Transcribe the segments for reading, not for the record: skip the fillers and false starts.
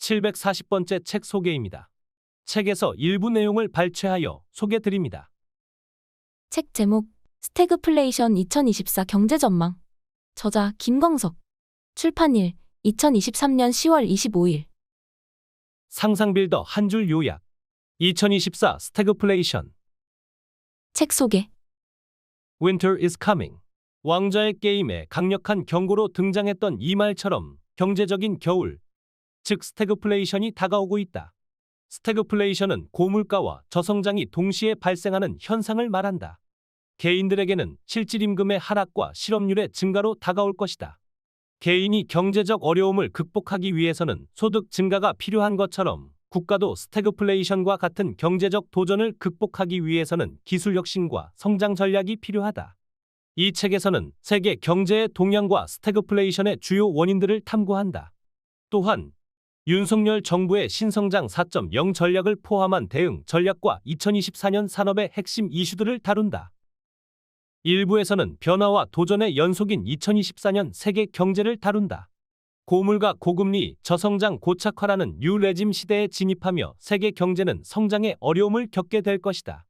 740번째 책 소개입니다. 책에서 일부 내용을 발췌하여 소개드립니다. 책 제목 스태그플레이션 2024 경제전망. 저자 김광석. 출판일 2023년 10월 25일. 상상빌더 한 줄 요약. 2024 스태그플레이션. 책 소개. Winter is coming. 왕좌의 게임에 강력한 경고로 등장했던 이 말처럼 경제적인 겨울, 즉 스태그플레이션이 다가오고 있다. 스태그플레이션은 고물가와 저성장이 동시에 발생하는 현상을 말한다. 개인들에게는 실질임금의 하락과 실업률의 증가로 다가올 것이다. 개인이 경제적 어려움을 극복하기 위해서는 소득 증가가 필요한 것처럼 국가도 스태그플레이션과 같은 경제적 도전을 극복하기 위해서는 기술 혁신과 성장 전략이 필요하다. 이 책에서는 세계 경제의 동향과 스태그플레이션의 주요 원인들을 탐구한다. 또한 윤석열 정부의 신성장 4.0 전략을 포함한 대응 전략과 2024년 산업의 핵심 이슈들을 다룬다. 일부에서는 변화와 도전의 연속인 2024년 세계 경제를 다룬다. 고물가, 고금리, 저성장, 고착화라는 뉴 레짐 시대에 진입하며 세계 경제는 성장의 어려움을 겪게 될 것이다.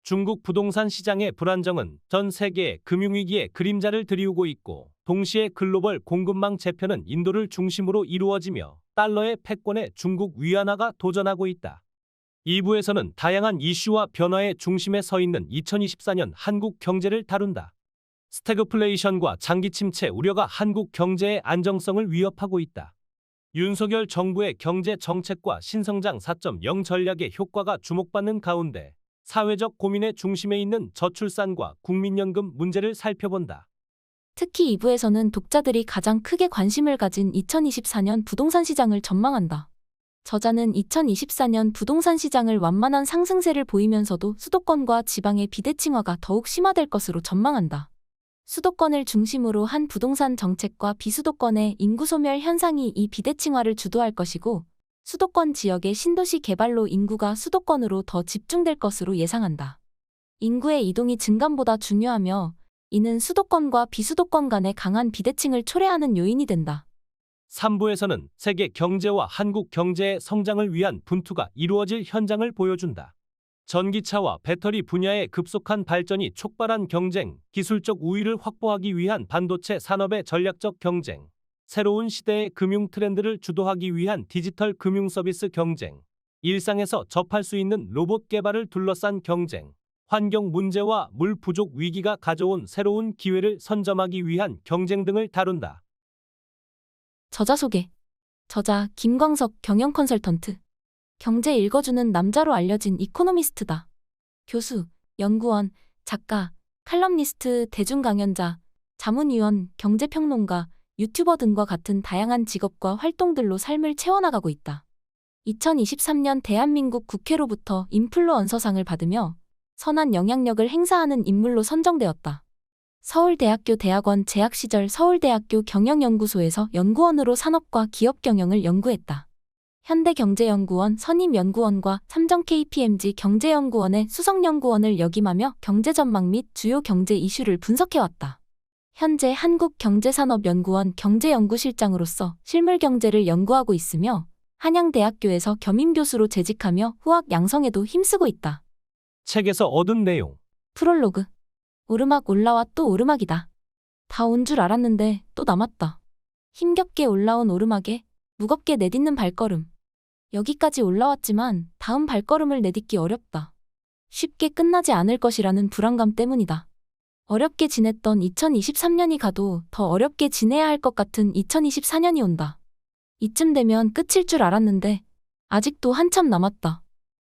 중국 부동산 시장의 불안정은 전 세계의 금융위기의 그림자를 드리우고 있고, 동시에 글로벌 공급망 재편은 인도를 중심으로 이루어지며 달러의 패권에 중국 위안화가 도전하고 있다. 2부에서는 다양한 이슈와 변화의 중심에 서 있는 2024년 한국 경제를 다룬다. 스태그플레이션과 장기 침체 우려가 한국 경제의 안정성을 위협하고 있다. 윤석열 정부의 경제 정책과 신성장 4.0 전략의 효과가 주목받는 가운데 사회적 고민의 중심에 있는 저출산과 국민연금 문제를 살펴본다. 특히 2부에서는 독자들이 가장 크게 관심을 가진 2024년 부동산 시장을 전망한다. 저자는 2024년 부동산 시장을 완만한 상승세를 보이면서도 수도권과 지방의 비대칭화가 더욱 심화될 것으로 전망한다. 수도권을 중심으로 한 부동산 정책과 비수도권의 인구 소멸 현상이 이 비대칭화를 주도할 것이고, 수도권 지역의 신도시 개발로 인구가 수도권으로 더 집중될 것으로 예상한다. 인구의 이동이 증감보다 중요하며 이는 수도권과 비수도권 간의 강한 비대칭을 초래하는 요인이 된다. 3부에서는 세계 경제와 한국 경제의 성장을 위한 분투가 이루어질 현장을 보여준다. 전기차와 배터리 분야의 급속한 발전이 촉발한 경쟁, 기술적 우위를 확보하기 위한 반도체 산업의 전략적 경쟁, 새로운 시대의 금융 트렌드를 주도하기 위한 디지털 금융 서비스 경쟁, 일상에서 접할 수 있는 로봇 개발을 둘러싼 경쟁, 환경 문제와 물 부족 위기가 가져온 새로운 기회를 선점하기 위한 경쟁 등을 다룬다. 저자 소개. 저자 김광석 경영 컨설턴트. 경제 읽어주는 남자로 알려진 이코노미스트다. 교수, 연구원, 작가, 칼럼니스트, 대중 강연자, 자문위원, 경제평론가, 유튜버 등과 같은 다양한 직업과 활동들로 삶을 채워나가고 있다. 2023년 대한민국 국회로부터 인플루언서상을 받으며 선한 영향력을 행사하는 인물로 선정되었다. 서울대학교 대학원 재학 시절 서울대학교 경영연구소에서 연구원으로 산업과 기업 경영을 연구했다. 현대경제연구원 선임연구원과 삼정 KPMG 경제연구원의 수석연구원을 역임하며 경제전망 및 주요 경제 이슈를 분석해왔다. 현재 한국경제산업연구원 경제연구실장으로서 실물경제를 연구하고 있으며 한양대학교에서 겸임교수로 재직하며 후학 양성에도 힘쓰고 있다. 책에서 얻은 내용. 프롤로그. 오르막 올라와 또 오르막이다. 다 온 줄 알았는데 또 남았다. 힘겹게 올라온 오르막에 무겁게 내딛는 발걸음. 여기까지 올라왔지만 다음 발걸음을 내딛기 어렵다. 쉽게 끝나지 않을 것이라는 불안감 때문이다. 어렵게 지냈던 2023년이 가도 더 어렵게 지내야 할 것 같은 2024년이 온다. 이쯤 되면 끝일 줄 알았는데 아직도 한참 남았다.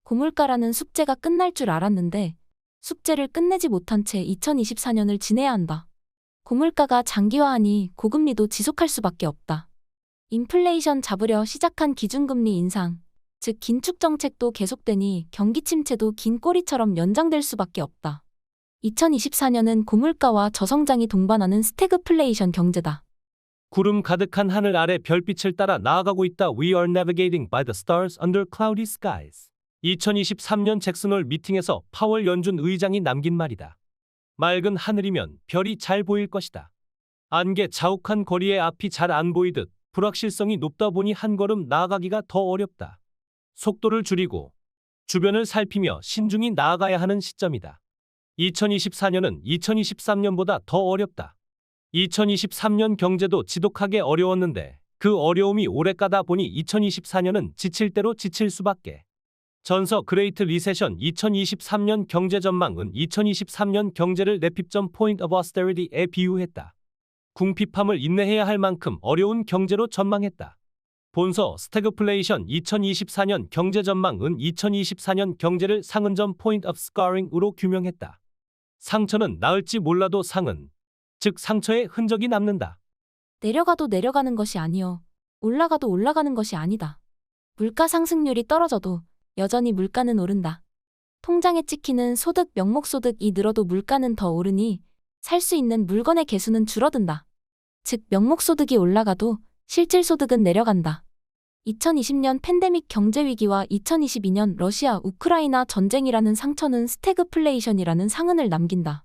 고물가라는 숙제가 끝날 줄 알았는데 숙제를 끝내지 못한 채 2024년을 지내야 한다. 고물가가 장기화하니 고금리도 지속할 수밖에 없다. 인플레이션 잡으려 시작한 기준금리 인상, 즉 긴축 정책도 계속되니 경기 침체도 긴 꼬리처럼 연장될 수밖에 없다. 2024년은 고물가와 저성장이 동반하는 스태그플레이션 경제다. 구름 가득한 하늘 아래 별빛을 따라 나아가고 있다. We are navigating by the stars under cloudy skies. 2023년 잭슨홀 미팅에서 파월 연준 의장이 남긴 말이다. 맑은 하늘이면 별이 잘 보일 것이다. 안개 자욱한 거리에 앞이 잘 안 보이듯 불확실성이 높다 보니 한 걸음 나아가기가 더 어렵다. 속도를 줄이고 주변을 살피며 신중히 나아가야 하는 시점이다. 2024년은 2023년보다 더 어렵다. 2023년 경제도 지독하게 어려웠는데 그 어려움이 오래 가다 보니 2024년은 지칠 대로 지칠 수밖에. 전서 그레이트 리세션 2023년 경제 전망은 2023년 경제를 레핍점 포인트 오브 어스테리티에 비유했다. 궁핍함을 인내해야 할 만큼 어려운 경제로 전망했다. 본서 스태그플레이션 2024년 경제 전망은 2024년 경제를 상흔점 포인트 오브 스카링으로 규명했다. 상처는 나을지 몰라도 상흔, 즉 상처의 흔적이 남는다. 내려가도 내려가는 것이 아니요. 올라가도 올라가는 것이 아니다. 물가 상승률이 떨어져도 여전히 물가는 오른다. 통장에 찍히는 소득, 명목소득이 늘어도 물가는 더 오르니 살 수 있는 물건의 개수는 줄어든다. 즉 명목소득이 올라가도 실질소득은 내려간다. 2020년 팬데믹 경제위기와 2022년 러시아 우크라이나 전쟁이라는 상처는 스태그플레이션이라는 상흔을 남긴다.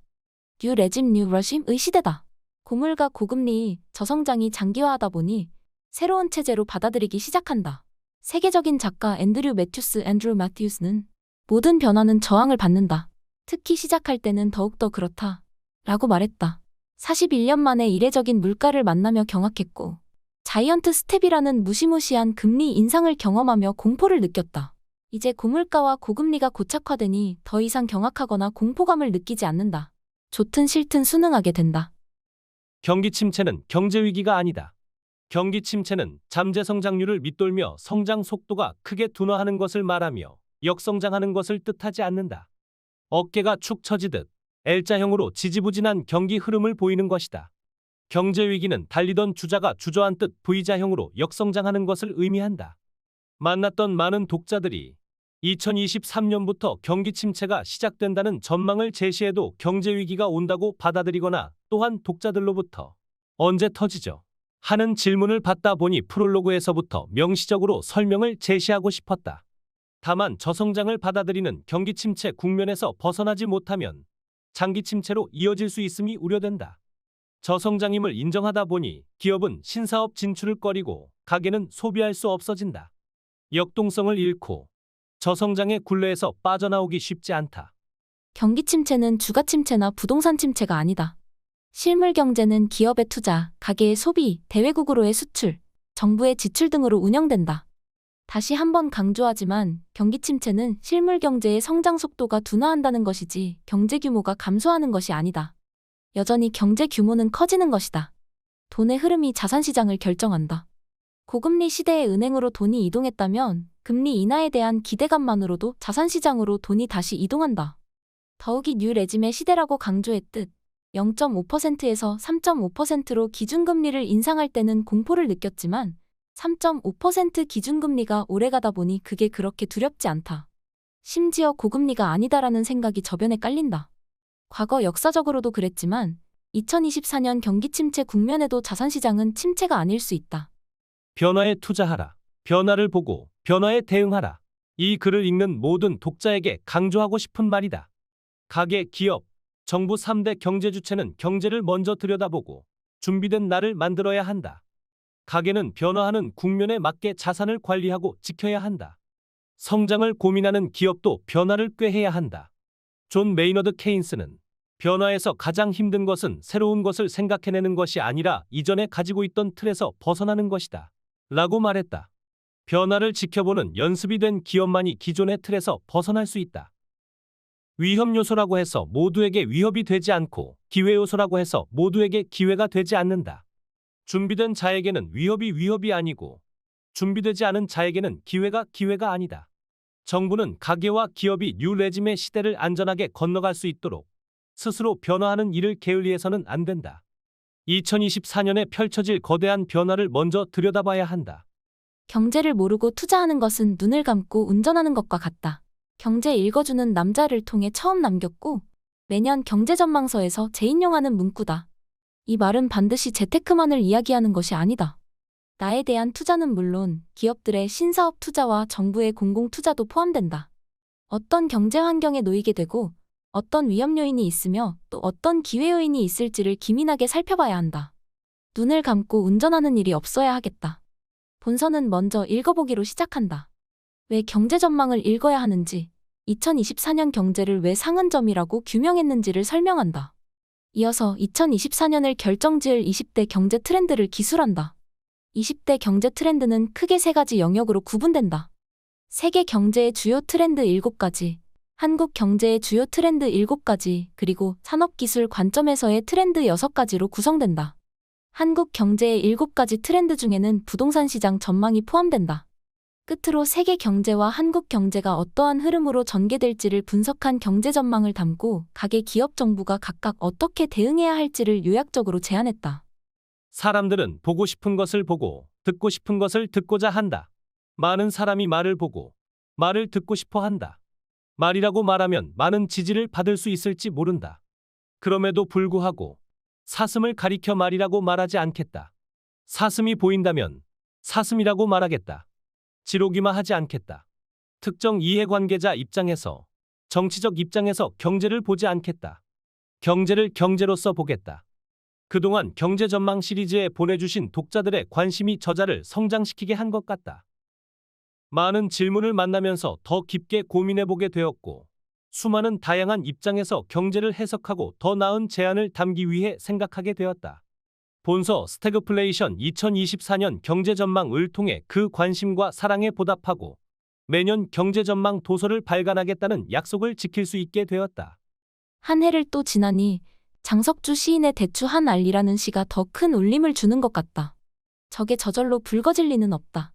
뉴 레짐 뉴 러심의 시대다. 고물가 고금리 저성장이 장기화하다 보니 새로운 체제로 받아들이기 시작한다. 세계적인 작가 앤드류 마티우스는 모든 변화는 저항을 받는다. 특히 시작할 때는 더욱더 그렇다. 라고 말했다. 41년 만에 이례적인 물가를 만나며 경악했고 자이언트 스텝이라는 무시무시한 금리 인상을 경험하며 공포를 느꼈다. 이제 고물가와 고금리가 고착화되니 더 이상 경악하거나 공포감을 느끼지 않는다. 좋든 싫든 순응하게 된다. 경기 침체는 경제 위기가 아니다. 경기 침체는 잠재 성장률을 밑돌며 성장 속도가 크게 둔화하는 것을 말하며 역성장하는 것을 뜻하지 않는다. 어깨가 축 처지듯 L자형으로 지지부진한 경기 흐름을 보이는 것이다. 경제 위기는 달리던 주자가 주저앉듯 V자형으로 역성장하는 것을 의미한다. 만났던 많은 독자들이 2023년부터 경기 침체가 시작된다는 전망을 제시해도 경제 위기가 온다고 받아들이거나 또한 독자들로부터 언제 터지죠? 하는 질문을 받다 보니 프롤로그에서부터 명시적으로 설명을 제시하고 싶었다. 다만 저성장을 받아들이는 경기 침체 국면에서 벗어나지 못하면 장기 침체로 이어질 수 있음이 우려된다. 저성장임을 인정하다 보니 기업은 신사업 진출을 꺼리고 가게는 소비할 수 없어진다. 역동성을 잃고 저성장의 굴레에서 빠져나오기 쉽지 않다. 경기 침체는 주가 침체나 부동산 침체가 아니다. 실물 경제는 기업의 투자, 가게의 소비, 대외국으로의 수출, 정부의 지출 등으로 운영된다. 다시 한번 강조하지만 경기 침체는 실물 경제의 성장 속도가 둔화한다는 것이지 경제 규모가 감소하는 것이 아니다. 여전히 경제 규모는 커지는 것이다. 돈의 흐름이 자산시장을 결정한다. 고금리 시대의 은행으로 돈이 이동했다면 금리 인하에 대한 기대감만으로도 자산시장으로 돈이 다시 이동한다. 더욱이 뉴 레짐의 시대라고 강조했듯 0.5%에서 3.5%로 기준금리를 인상할 때는 공포를 느꼈지만 3.5% 기준금리가 오래가다 보니 그게 그렇게 두렵지 않다. 심지어 고금리가 아니다라는 생각이 저변에 깔린다. 과거 역사적으로도 그랬지만 2024년 경기 침체 국면에도 자산시장은 침체가 아닐 수 있다. 변화에 투자하라. 변화를 보고 변화에 대응하라. 이 글을 읽는 모든 독자에게 강조하고 싶은 말이다. 가계, 기업, 정부 3대 경제 주체는 경제를 먼저 들여다보고 준비된 날을 만들어야 한다. 가계는 변화하는 국면에 맞게 자산을 관리하고 지켜야 한다. 성장을 고민하는 기업도 변화를 꾀해야 한다. 존 메이너드 케인스는 변화에서 가장 힘든 것은 새로운 것을 생각해내는 것이 아니라 이전에 가지고 있던 틀에서 벗어나는 것이다. 라고 말했다. 변화를 지켜보는 연습이 된 기업만이 기존의 틀에서 벗어날 수 있다. 위험 요소라고 해서 모두에게 위협이 되지 않고 기회 요소라고 해서 모두에게 기회가 되지 않는다. 준비된 자에게는 위협이 아니고 준비되지 않은 자에게는 기회가 아니다. 정부는 가계와 기업이 뉴 레짐의 시대를 안전하게 건너갈 수 있도록 스스로 변화하는 일을 게을리해서는 안 된다. 2024년에 펼쳐질 거대한 변화를 먼저 들여다봐야 한다. 경제를 모르고 투자하는 것은 눈을 감고 운전하는 것과 같다. 경제 읽어주는 남자를 통해 처음 남겼고 매년 경제전망서에서 재인용하는 문구다. 이 말은 반드시 재테크만을 이야기하는 것이 아니다. 나에 대한 투자는 물론 기업들의 신사업 투자와 정부의 공공투자도 포함된다. 어떤 경제 환경에 놓이게 되고 어떤 위험 요인이 있으며 또 어떤 기회 요인이 있을지를 기민하게 살펴봐야 한다. 눈을 감고 운전하는 일이 없어야 하겠다. 본서는 먼저 읽어보기로 시작한다. 왜 경제 전망을 읽어야 하는지, 2024년 경제를 왜 상흔점이라고 규명했는지를 설명한다. 이어서 2024년을 결정지을 20대 경제 트렌드를 기술한다. 20대 경제 트렌드는 크게 세 가지 영역으로 구분된다. 세계 경제의 주요 트렌드 7가지, 한국 경제의 주요 트렌드 7가지, 그리고 산업기술 관점에서의 트렌드 6가지로 구성된다. 한국 경제의 7가지 트렌드 중에는 부동산 시장 전망이 포함된다. 끝으로 세계 경제와 한국 경제가 어떠한 흐름으로 전개될지를 분석한 경제 전망을 담고 각의 기업 정부가 각각 어떻게 대응해야 할지를 요약적으로 제안했다. 사람들은 보고 싶은 것을 보고 듣고 싶은 것을 듣고자 한다. 많은 사람이 말을 보고 말을 듣고 싶어 한다. 말이라고 말하면 많은 지지를 받을 수 있을지 모른다. 그럼에도 불구하고 사슴을 가리켜 말이라고 말하지 않겠다. 사슴이 보인다면 사슴이라고 말하겠다. 지르기만 하지 않겠다. 특정 이해관계자 입장에서, 정치적 입장에서 경제를 보지 않겠다. 경제를 경제로서 보겠다. 그동안 경제 전망 시리즈에 보내주신 독자들의 관심이 저자를 성장시키게 한 것 같다. 많은 질문을 만나면서 더 깊게 고민해보게 되었고, 수많은 다양한 입장에서 경제를 해석하고 더 나은 제안을 담기 위해 생각하게 되었다. 본서 스태그플레이션 2024년 경제 전망을 통해 그 관심과 사랑에 보답하고 매년 경제 전망 도서를 발간하겠다는 약속을 지킬 수 있게 되었다. 한 해를 또 지나니 장석주 시인의 대추 한 알리라는 시가 더 큰 울림을 주는 것 같다. 저게 저절로 붉어질 리는 없다.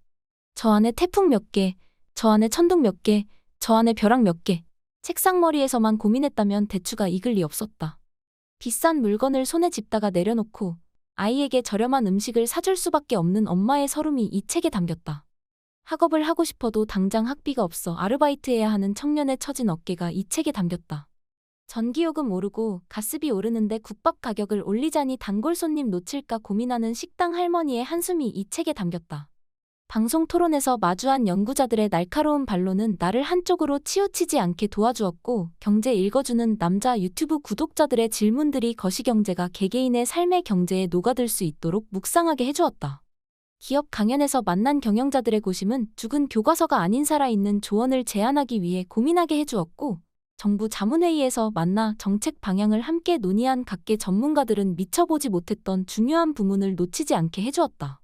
저 안에 태풍 몇 개, 저 안에 천둥 몇 개, 저 안에 벼락 몇 개. 책상머리에서만 고민했다면 대추가 익을 리 없었다. 비싼 물건을 손에 짚다가 내려놓고 아이에게 저렴한 음식을 사줄 수밖에 없는 엄마의 서름이 이 책에 담겼다. 학업을 하고 싶어도 당장 학비가 없어 아르바이트해야 하는 청년의 처진 어깨가 이 책에 담겼다. 전기요금 오르고 가스비 오르는데 국밥 가격을 올리자니 단골 손님 놓칠까 고민하는 식당 할머니의 한숨이 이 책에 담겼다. 방송 토론에서 마주한 연구자들의 날카로운 반론은 나를 한쪽으로 치우치지 않게 도와주었고, 경제 읽어주는 남자 유튜브 구독자들의 질문들이 거시경제가 개개인의 삶의 경제에 녹아들 수 있도록 묵상하게 해주었다. 기업 강연에서 만난 경영자들의 고심은 죽은 교과서가 아닌 살아있는 조언을 제안하기 위해 고민하게 해주었고, 정부 자문회의에서 만나 정책 방향을 함께 논의한 각계 전문가들은 미처보지 못했던 중요한 부문을 놓치지 않게 해주었다.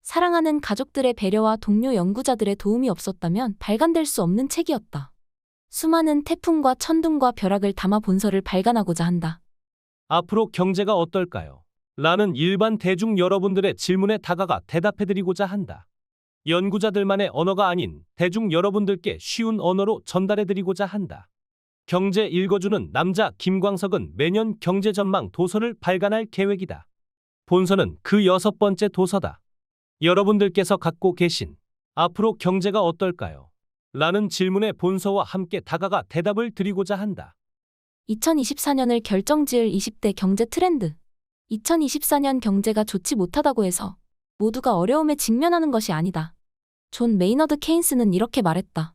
사랑하는 가족들의 배려와 동료 연구자들의 도움이 없었다면 발간될 수 없는 책이었다. 수많은 태풍과 천둥과 벼락을 담아 본서를 발간하고자 한다. 앞으로 경제가 어떨까요? 라는 일반 대중 여러분들의 질문에 다가가 대답해드리고자 한다. 연구자들만의 언어가 아닌 대중 여러분들께 쉬운 언어로 전달해드리고자 한다. 경제 읽어주는 남자 김광석은 매년 경제 전망 도서를 발간할 계획이다. 본서는 그 6번째 도서다. 여러분들께서 갖고 계신 앞으로 경제가 어떨까요? 라는 질문에 본서와 함께 다가가 대답을 드리고자 한다. 2024년을 결정지을 20대 경제 트렌드. 2024년 경제가 좋지 못하다고 해서 모두가 어려움에 직면하는 것이 아니다. 존 메이너드 케인스는 이렇게 말했다.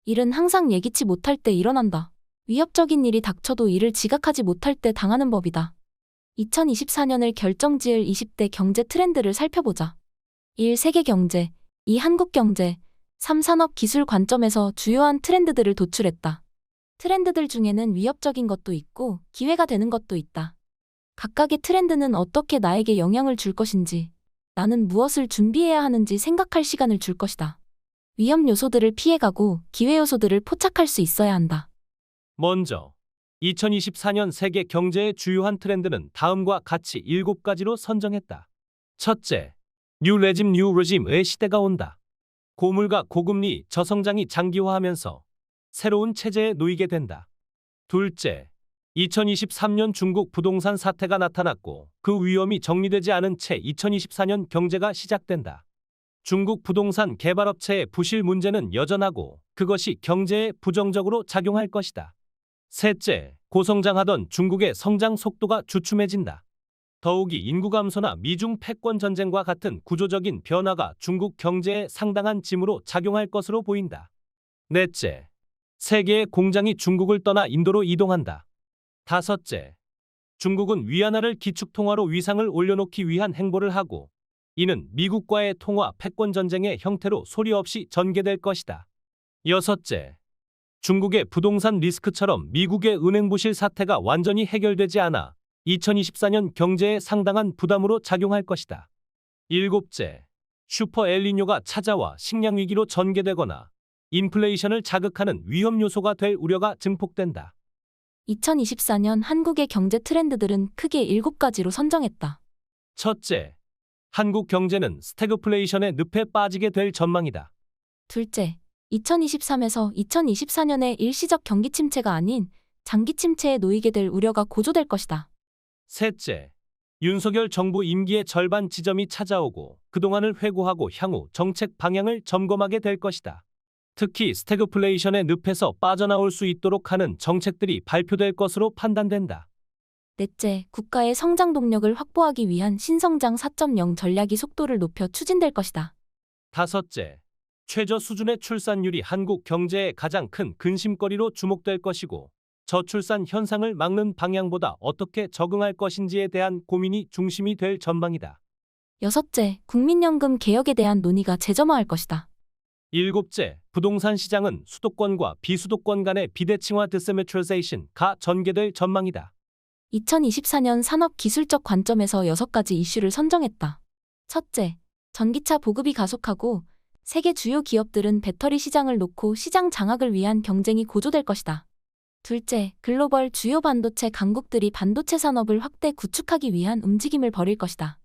일은 항상 예기치 못할 때 일어난다. 위협적인 일이 닥쳐도 이를 지각하지 못할 때 당하는 법이다. 2024년을 결정지을 20대 경제 트렌드를 살펴보자. 1. 세계 경제, 2. 한국 경제, 3. 산업 기술 관점에서 주요한 트렌드들을 도출했다. 트렌드들 중에는 위협적인 것도 있고 기회가 되는 것도 있다. 각각의 트렌드는 어떻게 나에게 영향을 줄 것인지, 나는 무엇을 준비해야 하는지 생각할 시간을 줄 것이다. 위험 요소들을 피해가고 기회 요소들을 포착할 수 있어야 한다. 먼저 2024년 세계 경제의 주요한 트렌드는 다음과 같이 7가지로 선정했다. 첫째, 뉴 레짐의 시대가 온다. 고물가 고금리 저성장이 장기화하면서 새로운 체제에 놓이게 된다. 둘째, 2023년 중국 부동산 사태가 나타났고 그 위험이 정리되지 않은 채 2024년 경제가 시작된다. 중국 부동산 개발업체의 부실 문제는 여전하고 그것이 경제에 부정적으로 작용할 것이다. 셋째, 고성장하던 중국의 성장 속도가 주춤해진다. 더욱이 인구 감소나 미중 패권 전쟁과 같은 구조적인 변화가 중국 경제에 상당한 짐으로 작용할 것으로 보인다. 넷째, 세계의 공장이 중국을 떠나 인도로 이동한다. 다섯째, 중국은 위안화를 기축통화로 위상을 올려놓기 위한 행보를 하고 이는 미국과의 통화 패권 전쟁의 형태로 소리 없이 전개될 것이다. 여섯째, 중국의 부동산 리스크처럼 미국의 은행 부실 사태가 완전히 해결되지 않아 2024년 경제에 상당한 부담으로 작용할 것이다. 일곱째, 슈퍼 엘니뇨가 찾아와 식량 위기로 전개되거나 인플레이션을 자극하는 위험 요소가 될 우려가 증폭된다. 2024년 한국의 경제 트렌드들은 크게 7가지로 선정했다. 첫째, 한국 경제는 스태그플레이션의 늪에 빠지게 될 전망이다. 둘째, 2023에서 2024년의 일시적 경기 침체가 아닌 장기 침체에 놓이게 될 우려가 고조될 것이다. 셋째, 윤석열 정부 임기의 절반 지점이 찾아오고 그동안을 회고하고 향후 정책 방향을 점검하게 될 것이다. 특히 스태그플레이션의 늪에서 빠져나올 수 있도록 하는 정책들이 발표될 것으로 판단된다. 넷째, 국가의 성장 동력을 확보하기 위한 신성장 4.0 전략이 속도를 높여 추진될 것이다. 다섯째, 최저 수준의 출산율이 한국 경제의 가장 큰 근심거리로 주목될 것이고 저출산 현상을 막는 방향보다 어떻게 적응할 것인지에 대한 고민이 중심이 될 전망이다. 여섯째, 국민연금 개혁에 대한 논의가 재점화할 것이다. 일곱째, 부동산 시장은 수도권과 비수도권 간의 비대칭화 디스메트리제이션가 전개될 전망이다. 2024년 산업 기술적 관점에서 6가지 이슈를 선정했다. 첫째, 전기차 보급이 가속하고 세계 주요 기업들은 배터리 시장을 놓고 시장 장악을 위한 경쟁이 고조될 것이다. 둘째, 글로벌 주요 반도체 강국들이 반도체 산업을 확대 구축하기 위한 움직임을 벌일 것이다.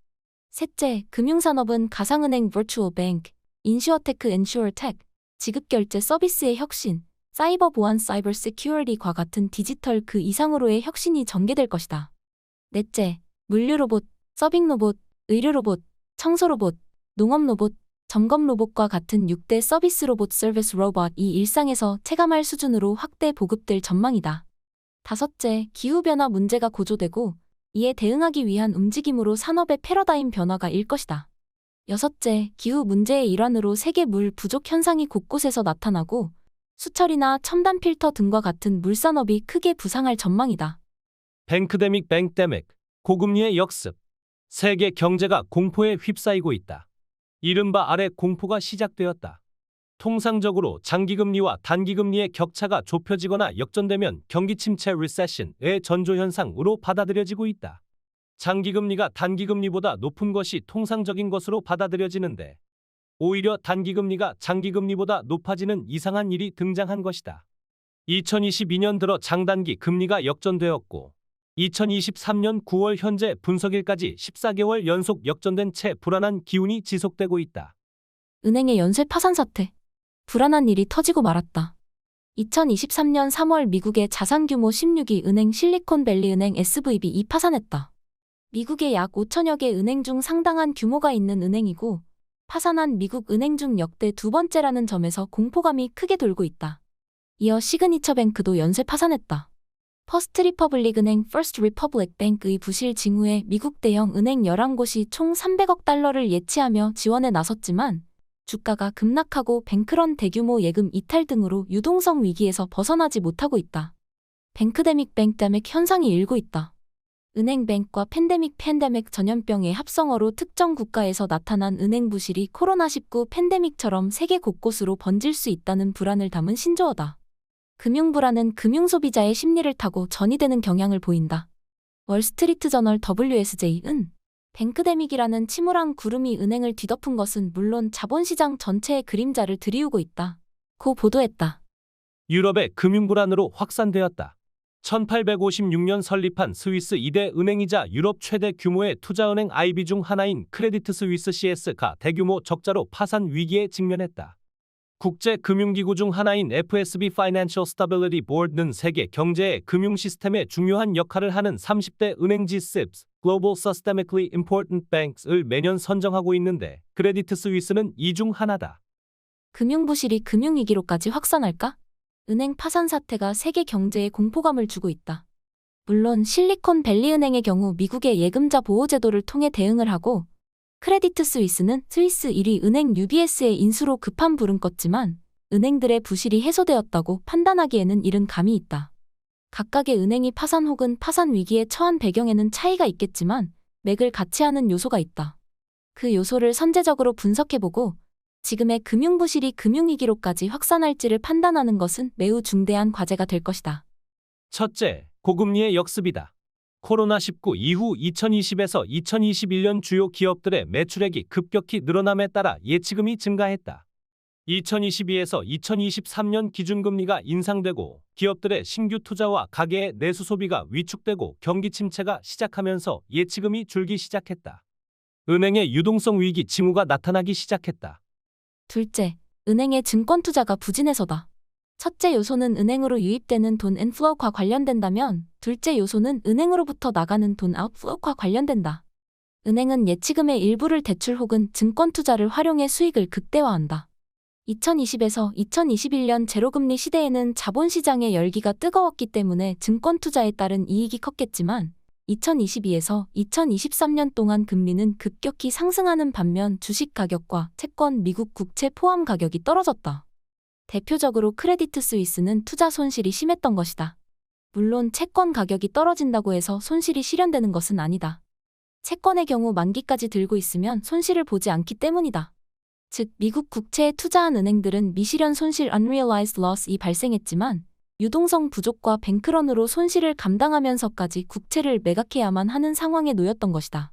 셋째, 금융산업은 가상은행 버추얼 뱅크, 인슈어테크 인슈어텍, 지급결제 서비스의 혁신, 사이버 보안 사이버 시큐리티과 같은 디지털 그 이상으로의 혁신이 전개될 것이다. 넷째, 물류 로봇, 서빙 로봇, 의료 로봇, 청소 로봇, 농업 로봇, 점검 로봇과 같은 6대 서비스 로봇 서비스 로봇이 일상에서 체감할 수준으로 확대 보급될 전망이다. 다섯째, 기후변화 문제가 고조되고 이에 대응하기 위한 움직임으로 산업의 패러다임 변화가 일 것이다. 여섯째, 기후 문제의 일환으로 세계 물 부족 현상이 곳곳에서 나타나고 수철이나 첨단 필터 등과 같은 물산업이 크게 부상할 전망이다. 뱅크데믹 뱅데믹, 고금리의 역습. 세계 경제가 공포에 휩싸이고 있다. 이른바 아래 공포가 시작되었다. 통상적으로 장기금리와 단기금리의 격차가 좁혀지거나 역전되면 경기 침체 리세션의 전조현상으로 받아들여지고 있다. 장기금리가 단기금리보다 높은 것이 통상적인 것으로 받아들여지는데 오히려 단기금리가 장기금리보다 높아지는 이상한 일이 등장한 것이다. 2022년 들어 장단기 금리가 역전되었고 2023년 9월 현재 분석일까지 14개월 연속 역전된 채 불안한 기운이 지속되고 있다. 은행의 연쇄 파산 사태. 불안한 일이 터지고 말았다. 2023년 3월 미국의 자산 규모 16위 은행 실리콘밸리 은행 SVB이 파산했다. 미국의 약 5천여 개 은행 중 상당한 규모가 있는 은행이고 파산한 미국 은행 중 역대 두 번째라는 점에서 공포감이 크게 돌고 있다. 이어 시그니처 뱅크도 연쇄 파산했다. 퍼스트 리퍼블릭 은행 First Republic Bank의 부실 징후에 미국 대형 은행 11곳이 총 300억 달러를 예치하며 지원에 나섰지만 주가가 급락하고 뱅크런 대규모 예금 이탈 등으로 유동성 위기에서 벗어나지 못하고 있다. 뱅크데믹 뱅데믹 현상이 일고 있다. 은행뱅크와 팬데믹 전염병의 합성어로 특정 국가에서 나타난 은행 부실이 코로나19 팬데믹처럼 세계 곳곳으로 번질 수 있다는 불안을 담은 신조어다. 금융불안은 금융소비자의 심리를 타고 전이되는 경향을 보인다. 월스트리트 저널 WSJ은 뱅크데믹이라는 침울한 구름이 은행을 뒤덮은 것은 물론 자본시장 전체의 그림자를 드리우고 있다. 고 보도했다. 유럽의 금융불안으로 확산되었다. 1856년 설립한 스위스 2대 은행이자 유럽 최대 규모의 투자은행 IB 중 하나인 크레디트 스위스 CS가 대규모 적자로 파산 위기에 직면했다. 국제금융기구 중 하나인 FSB Financial Stability Board는 세계 경제의 금융 시스템에 중요한 역할을 하는 30대 은행지 SIBs, Global Systemically Important Banks을 매년 선정하고 있는데 크레디트 스위스는 이 중 하나다. 금융부실이 금융위기로까지 확산할까? 은행 파산 사태가 세계 경제에 공포감을 주고 있다. 물론 실리콘밸리 은행의 경우 미국의 예금자 보호제도를 통해 대응을 하고 크레디트 스위스는 스위스 1위 은행 UBS의 인수로 급한 불은 껐지만 은행들의 부실이 해소되었다고 판단하기에는 이른 감이 있다. 각각의 은행이 파산 혹은 파산 위기에 처한 배경에는 차이가 있겠지만 맥을 같이 하는 요소가 있다. 그 요소를 선제적으로 분석해보고 지금의 금융부실이 금융위기로까지 확산할지를 판단하는 것은 매우 중대한 과제가 될 것이다. 첫째, 고금리의 역습이다. 코로나19 이후 2020에서 2021년 주요 기업들의 매출액이 급격히 늘어남에 따라 예치금이 증가했다. 2022에서 2023년 기준금리가 인상되고 기업들의 신규 투자와 가계의 내수 소비가 위축되고 경기 침체가 시작하면서 예치금이 줄기 시작했다. 은행의 유동성 위기 징후가 나타나기 시작했다. 둘째, 은행의 증권 투자가 부진해서다. 첫째 요소는 은행으로 유입되는 돈 인플로우와 관련된다면 둘째 요소는 은행으로부터 나가는 돈 아웃플로우와 관련된다. 은행은 예치금의 일부를 대출 혹은 증권 투자를 활용해 수익을 극대화한다. 2020에서 2021년 제로금리 시대에는 자본시장의 열기가 뜨거웠기 때문에 증권 투자에 따른 이익이 컸겠지만 2022에서 2023년 동안 금리는 급격히 상승하는 반면 주식 가격과 채권, 미국 국채 포함 가격이 떨어졌다. 대표적으로 크레디트 스위스는 투자 손실이 심했던 것이다. 물론 채권 가격이 떨어진다고 해서 손실이 실현되는 것은 아니다. 채권의 경우 만기까지 들고 있으면 손실을 보지 않기 때문이다. 즉, 미국 국채에 투자한 은행들은 미실현 손실 unrealized loss이 발생했지만 유동성 부족과 뱅크런으로 손실을 감당하면서까지 국채를 매각해야만 하는 상황에 놓였던 것이다.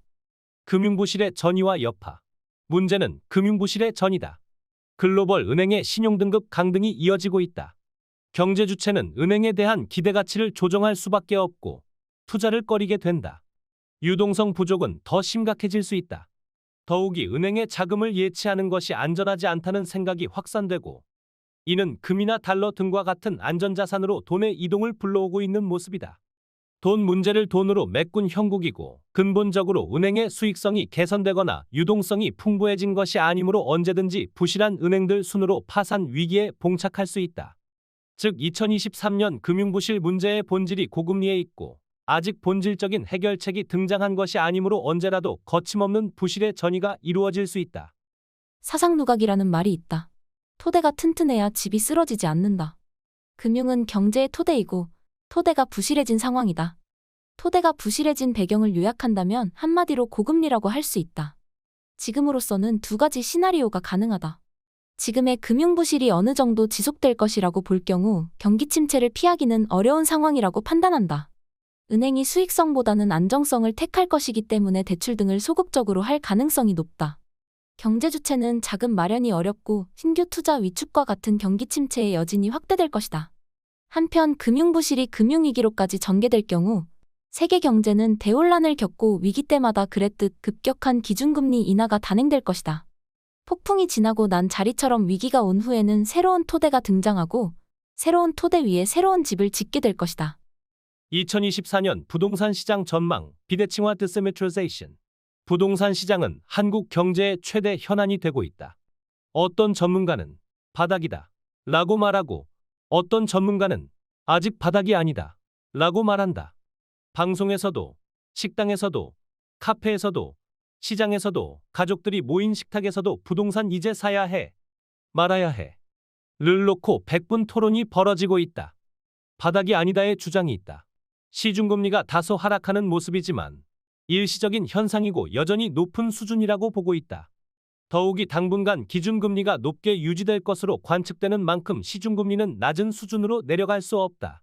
금융부실의 전이와 여파. 문제는 금융부실의 전이다. 글로벌 은행의 신용등급 강등이 이어지고 있다. 경제 주체는 은행에 대한 기대가치를 조정할 수밖에 없고 투자를 꺼리게 된다. 유동성 부족은 더 심각해질 수 있다. 더욱이 은행의 자금을 예치하는 것이 안전하지 않다는 생각이 확산되고 이는 금이나 달러 등과 같은 안전자산으로 돈의 이동을 불러오고 있는 모습이다. 돈 문제를 돈으로 메꾼 형국이고 근본적으로 은행의 수익성이 개선되거나 유동성이 풍부해진 것이 아니므로 언제든지 부실한 은행들 순으로 파산 위기에 봉착할 수 있다. 즉 2023년 금융부실 문제의 본질이 고금리에 있고 아직 본질적인 해결책이 등장한 것이 아니므로 언제라도 거침없는 부실의 전이가 이루어질 수 있다. 사상누각이라는 말이 있다. 토대가 튼튼해야 집이 쓰러지지 않는다. 금융은 경제의 토대이고 토대가 부실해진 상황이다. 토대가 부실해진 배경을 요약한다면 한마디로 고금리라고 할 수 있다. 지금으로서는 두 가지 시나리오가 가능하다. 지금의 금융부실이 어느 정도 지속될 것이라고 볼 경우 경기 침체를 피하기는 어려운 상황이라고 판단한다. 은행이 수익성보다는 안정성을 택할 것이기 때문에 대출 등을 소극적으로 할 가능성이 높다. 경제 주체는 자금 마련이 어렵고 신규 투자 위축과 같은 경기 침체의 여진이 확대될 것이다. 한편 금융부실이 금융위기로까지 전개될 경우 세계 경제는 대혼란을 겪고 위기 때마다 그랬듯 급격한 기준금리 인하가 단행될 것이다. 폭풍이 지나고 난 자리처럼 위기가 온 후에는 새로운 토대가 등장하고 새로운 토대 위에 새로운 집을 짓게 될 것이다. 2024년 부동산 시장 전망, 비대칭화 디스메트리제이션. 부동산 시장은 한국 경제의 최대 현안이 되고 있다. 어떤 전문가는 바닥이다 라고 말하고 어떤 전문가는 아직 바닥이 아니다 라고 말한다. 방송에서도, 식당에서도, 카페에서도, 시장에서도, 가족들이 모인 식탁에서도 부동산 이제 사야 해, 말아야 해 를 놓고 백분 토론이 벌어지고 있다. 바닥이 아니다의 주장이 있다. 시중금리가 다소 하락하는 모습이지만 일시적인 현상이고 여전히 높은 수준이라고 보고 있다. 더욱이 당분간 기준금리가 높게 유지될 것으로 관측되는 만큼 시중금리는 낮은 수준으로 내려갈 수 없다.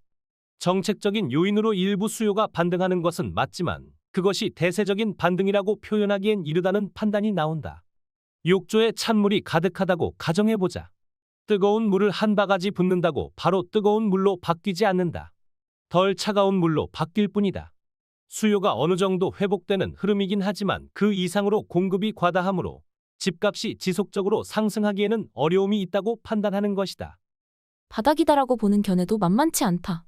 정책적인 요인으로 일부 수요가 반등하는 것은 맞지만 그것이 대세적인 반등이라고 표현하기엔 이르다는 판단이 나온다. 욕조에 찬물이 가득하다고 가정해보자. 뜨거운 물을 한 바가지 붓는다고 바로 뜨거운 물로 바뀌지 않는다. 덜 차가운 물로 바뀔 뿐이다. 수요가 어느 정도 회복되는 흐름이긴 하지만 그 이상으로 공급이 과다하므로 집값이 지속적으로 상승하기에는 어려움이 있다고 판단하는 것이다. 바닥이다라고 보는 견해도 만만치 않다.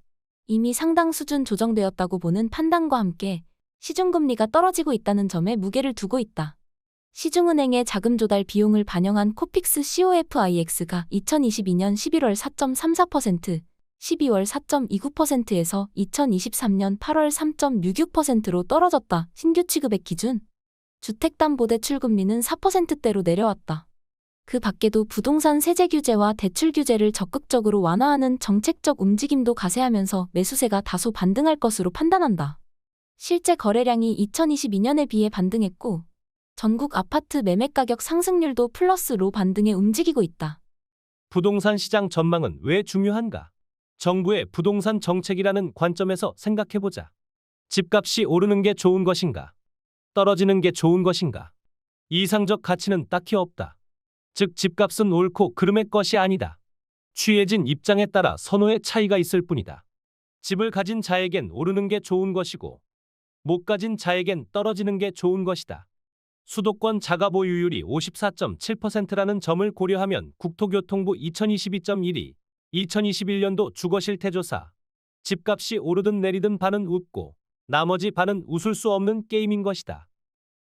이미 상당 수준 조정되었다고 보는 판단과 함께 시중금리가 떨어지고 있다는 점에 무게를 두고 있다. 시중은행의 자금 조달 비용을 반영한 코픽스 COFIX가 2022년 11월 4.34%, 12월 4.29%에서 2023년 8월 3.66%로 떨어졌다. 신규 취급액 기준 주택담보대출금리는 4%대로 내려왔다. 그 밖에도 부동산 세제 규제와 대출 규제를 적극적으로 완화하는 정책적 움직임도 가세하면서 매수세가 다소 반등할 것으로 판단한다. 실제 거래량이 2022년에 비해 반등했고 전국 아파트 매매 가격 상승률도 플러스로 반등해 움직이고 있다. 부동산 시장 전망은 왜 중요한가? 정부의 부동산 정책이라는 관점에서 생각해보자. 집값이 오르는 게 좋은 것인가? 떨어지는 게 좋은 것인가? 이상적 가치는 딱히 없다. 즉, 집값은 옳고 그름의 것이 아니다. 취해진 입장에 따라 선호의 차이가 있을 뿐이다. 집을 가진 자에겐 오르는 게 좋은 것이고, 못 가진 자에겐 떨어지는 게 좋은 것이다. 수도권 자가 보유율이 54.7%라는 점을 고려하면 국토교통부 2022.12, 2021년도 주거실태조사, 집값이 오르든 내리든 반은 웃고 나머지 반은 웃을 수 없는 게임인 것이다.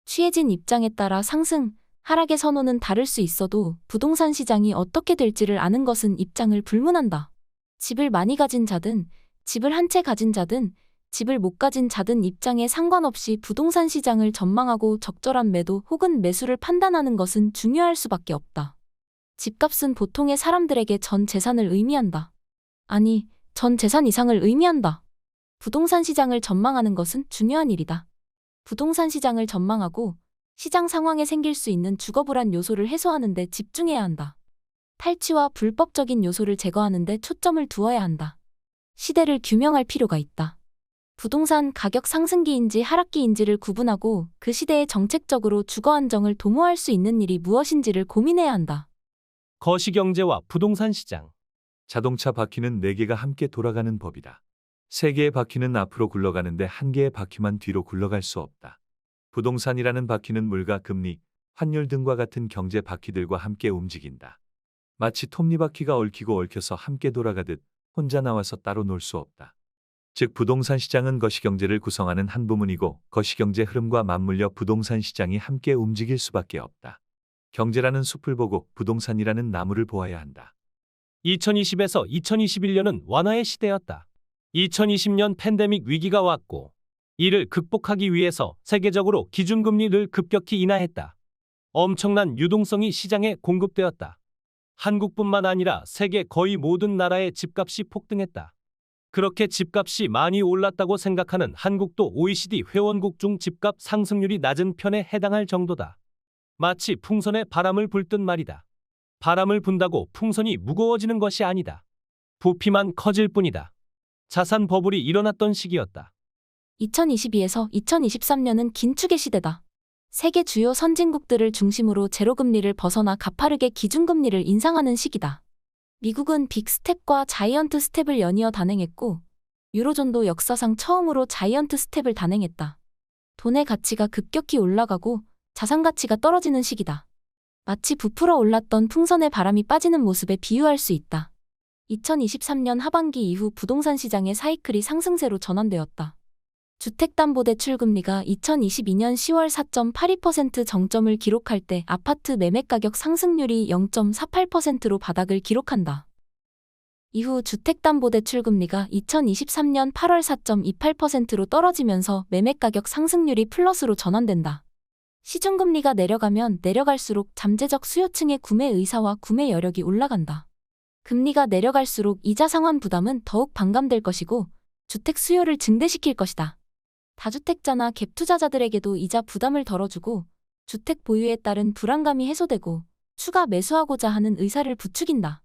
취해진 입장에 따라 상승, 하락의 선호는 다를 수 있어도 부동산 시장이 어떻게 될지를 아는 것은 입장을 불문한다. 집을 많이 가진 자든, 집을 한 채 가진 자든, 집을 못 가진 자든 입장에 상관없이 부동산 시장을 전망하고 적절한 매도 혹은 매수를 판단하는 것은 중요할 수밖에 없다. 집값은 보통의 사람들에게 전 재산을 의미한다. 아니, 전 재산 이상을 의미한다. 부동산 시장을 전망하는 것은 중요한 일이다. 부동산 시장을 전망하고 시장 상황에 생길 수 있는 주거불안 요소를 해소하는 데 집중해야 한다. 탈취와 불법적인 요소를 제거하는 데 초점을 두어야 한다. 시대를 규명할 필요가 있다. 부동산 가격 상승기인지 하락기인지를 구분하고 그 시대에 정책적으로 주거 안정을 도모할 수 있는 일이 무엇인지를 고민해야 한다. 거시경제와 부동산 시장. 자동차 바퀴는 4개가 함께 돌아가는 법이다. 3개의 바퀴는 앞으로 굴러가는데 1개의 바퀴만 뒤로 굴러갈 수 없다. 부동산이라는 바퀴는 물가, 금리, 환율 등과 같은 경제 바퀴들과 함께 움직인다. 마치 톱니바퀴가 얽히고 얽혀서 함께 돌아가듯 혼자 나와서 따로 놀 수 없다. 즉, 부동산 시장은 거시경제를 구성하는 한 부문이고 거시경제 흐름과 맞물려 부동산 시장이 함께 움직일 수밖에 없다. 경제라는 숲을 보고 부동산이라는 나무를 보아야 한다. 2020에서 2021년은 완화의 시대였다. 2020년 팬데믹 위기가 왔고, 이를 극복하기 위해서 세계적으로 기준금리를 급격히 인하했다. 엄청난 유동성이 시장에 공급되었다. 한국뿐만 아니라 세계 거의 모든 나라의 집값이 폭등했다. 그렇게 집값이 많이 올랐다고 생각하는 한국도 OECD 회원국 중 집값 상승률이 낮은 편에 해당할 정도다. 마치 풍선에 바람을 불 듯 말이다. 바람을 분다고 풍선이 무거워지는 것이 아니다. 부피만 커질 뿐이다. 자산 버블이 일어났던 시기였다. 2022에서 2023년은 긴축의 시대다. 세계 주요 선진국들을 중심으로 제로금리를 벗어나 가파르게 기준금리를 인상하는 시기다. 미국은 빅스텝과 자이언트 스텝을 연이어 단행했고, 유로존도 역사상 처음으로 자이언트 스텝을 단행했다. 돈의 가치가 급격히 올라가고 자산 가치가 떨어지는 시기다. 마치 부풀어 올랐던 풍선에 바람이 빠지는 모습에 비유할 수 있다. 2023년 하반기 이후 부동산 시장의 사이클이 상승세로 전환되었다. 주택담보대출금리가 2022년 10월 4.82% 정점을 기록할 때 아파트 매매가격 상승률이 0.48%로 바닥을 기록한다. 이후 주택담보대출금리가 2023년 8월 4.28%로 떨어지면서 매매가격 상승률이 플러스로 전환된다. 시중금리가 내려가면 내려갈수록 잠재적 수요층의 구매 의사와 구매 여력이 올라간다. 금리가 내려갈수록 이자 상환 부담은 더욱 반감될 것이고 주택 수요를 증대시킬 것이다. 다주택자나 갭 투자자들에게도 이자 부담을 덜어주고 주택 보유에 따른 불안감이 해소되고 추가 매수하고자 하는 의사를 부추긴다.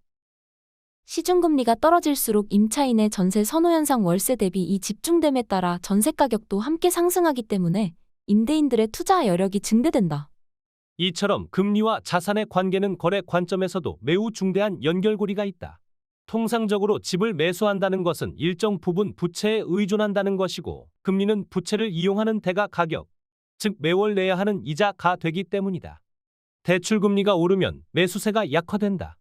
시중금리가 떨어질수록 임차인의 전세 선호 현상, 월세 대비 이 집중됨에 따라 전세 가격도 함께 상승하기 때문에 임대인들의 투자 여력이 증대된다. 이처럼 금리와 자산의 관계는 거래 관점에서도 매우 중대한 연결고리가 있다. 통상적으로 집을 매수한다는 것은 일정 부분 부채에 의존한다는 것이고, 금리는 부채를 이용하는 대가 가격, 즉 매월 내야 하는 이자가 되기 때문이다. 대출금리가 오르면 매수세가 약화된다.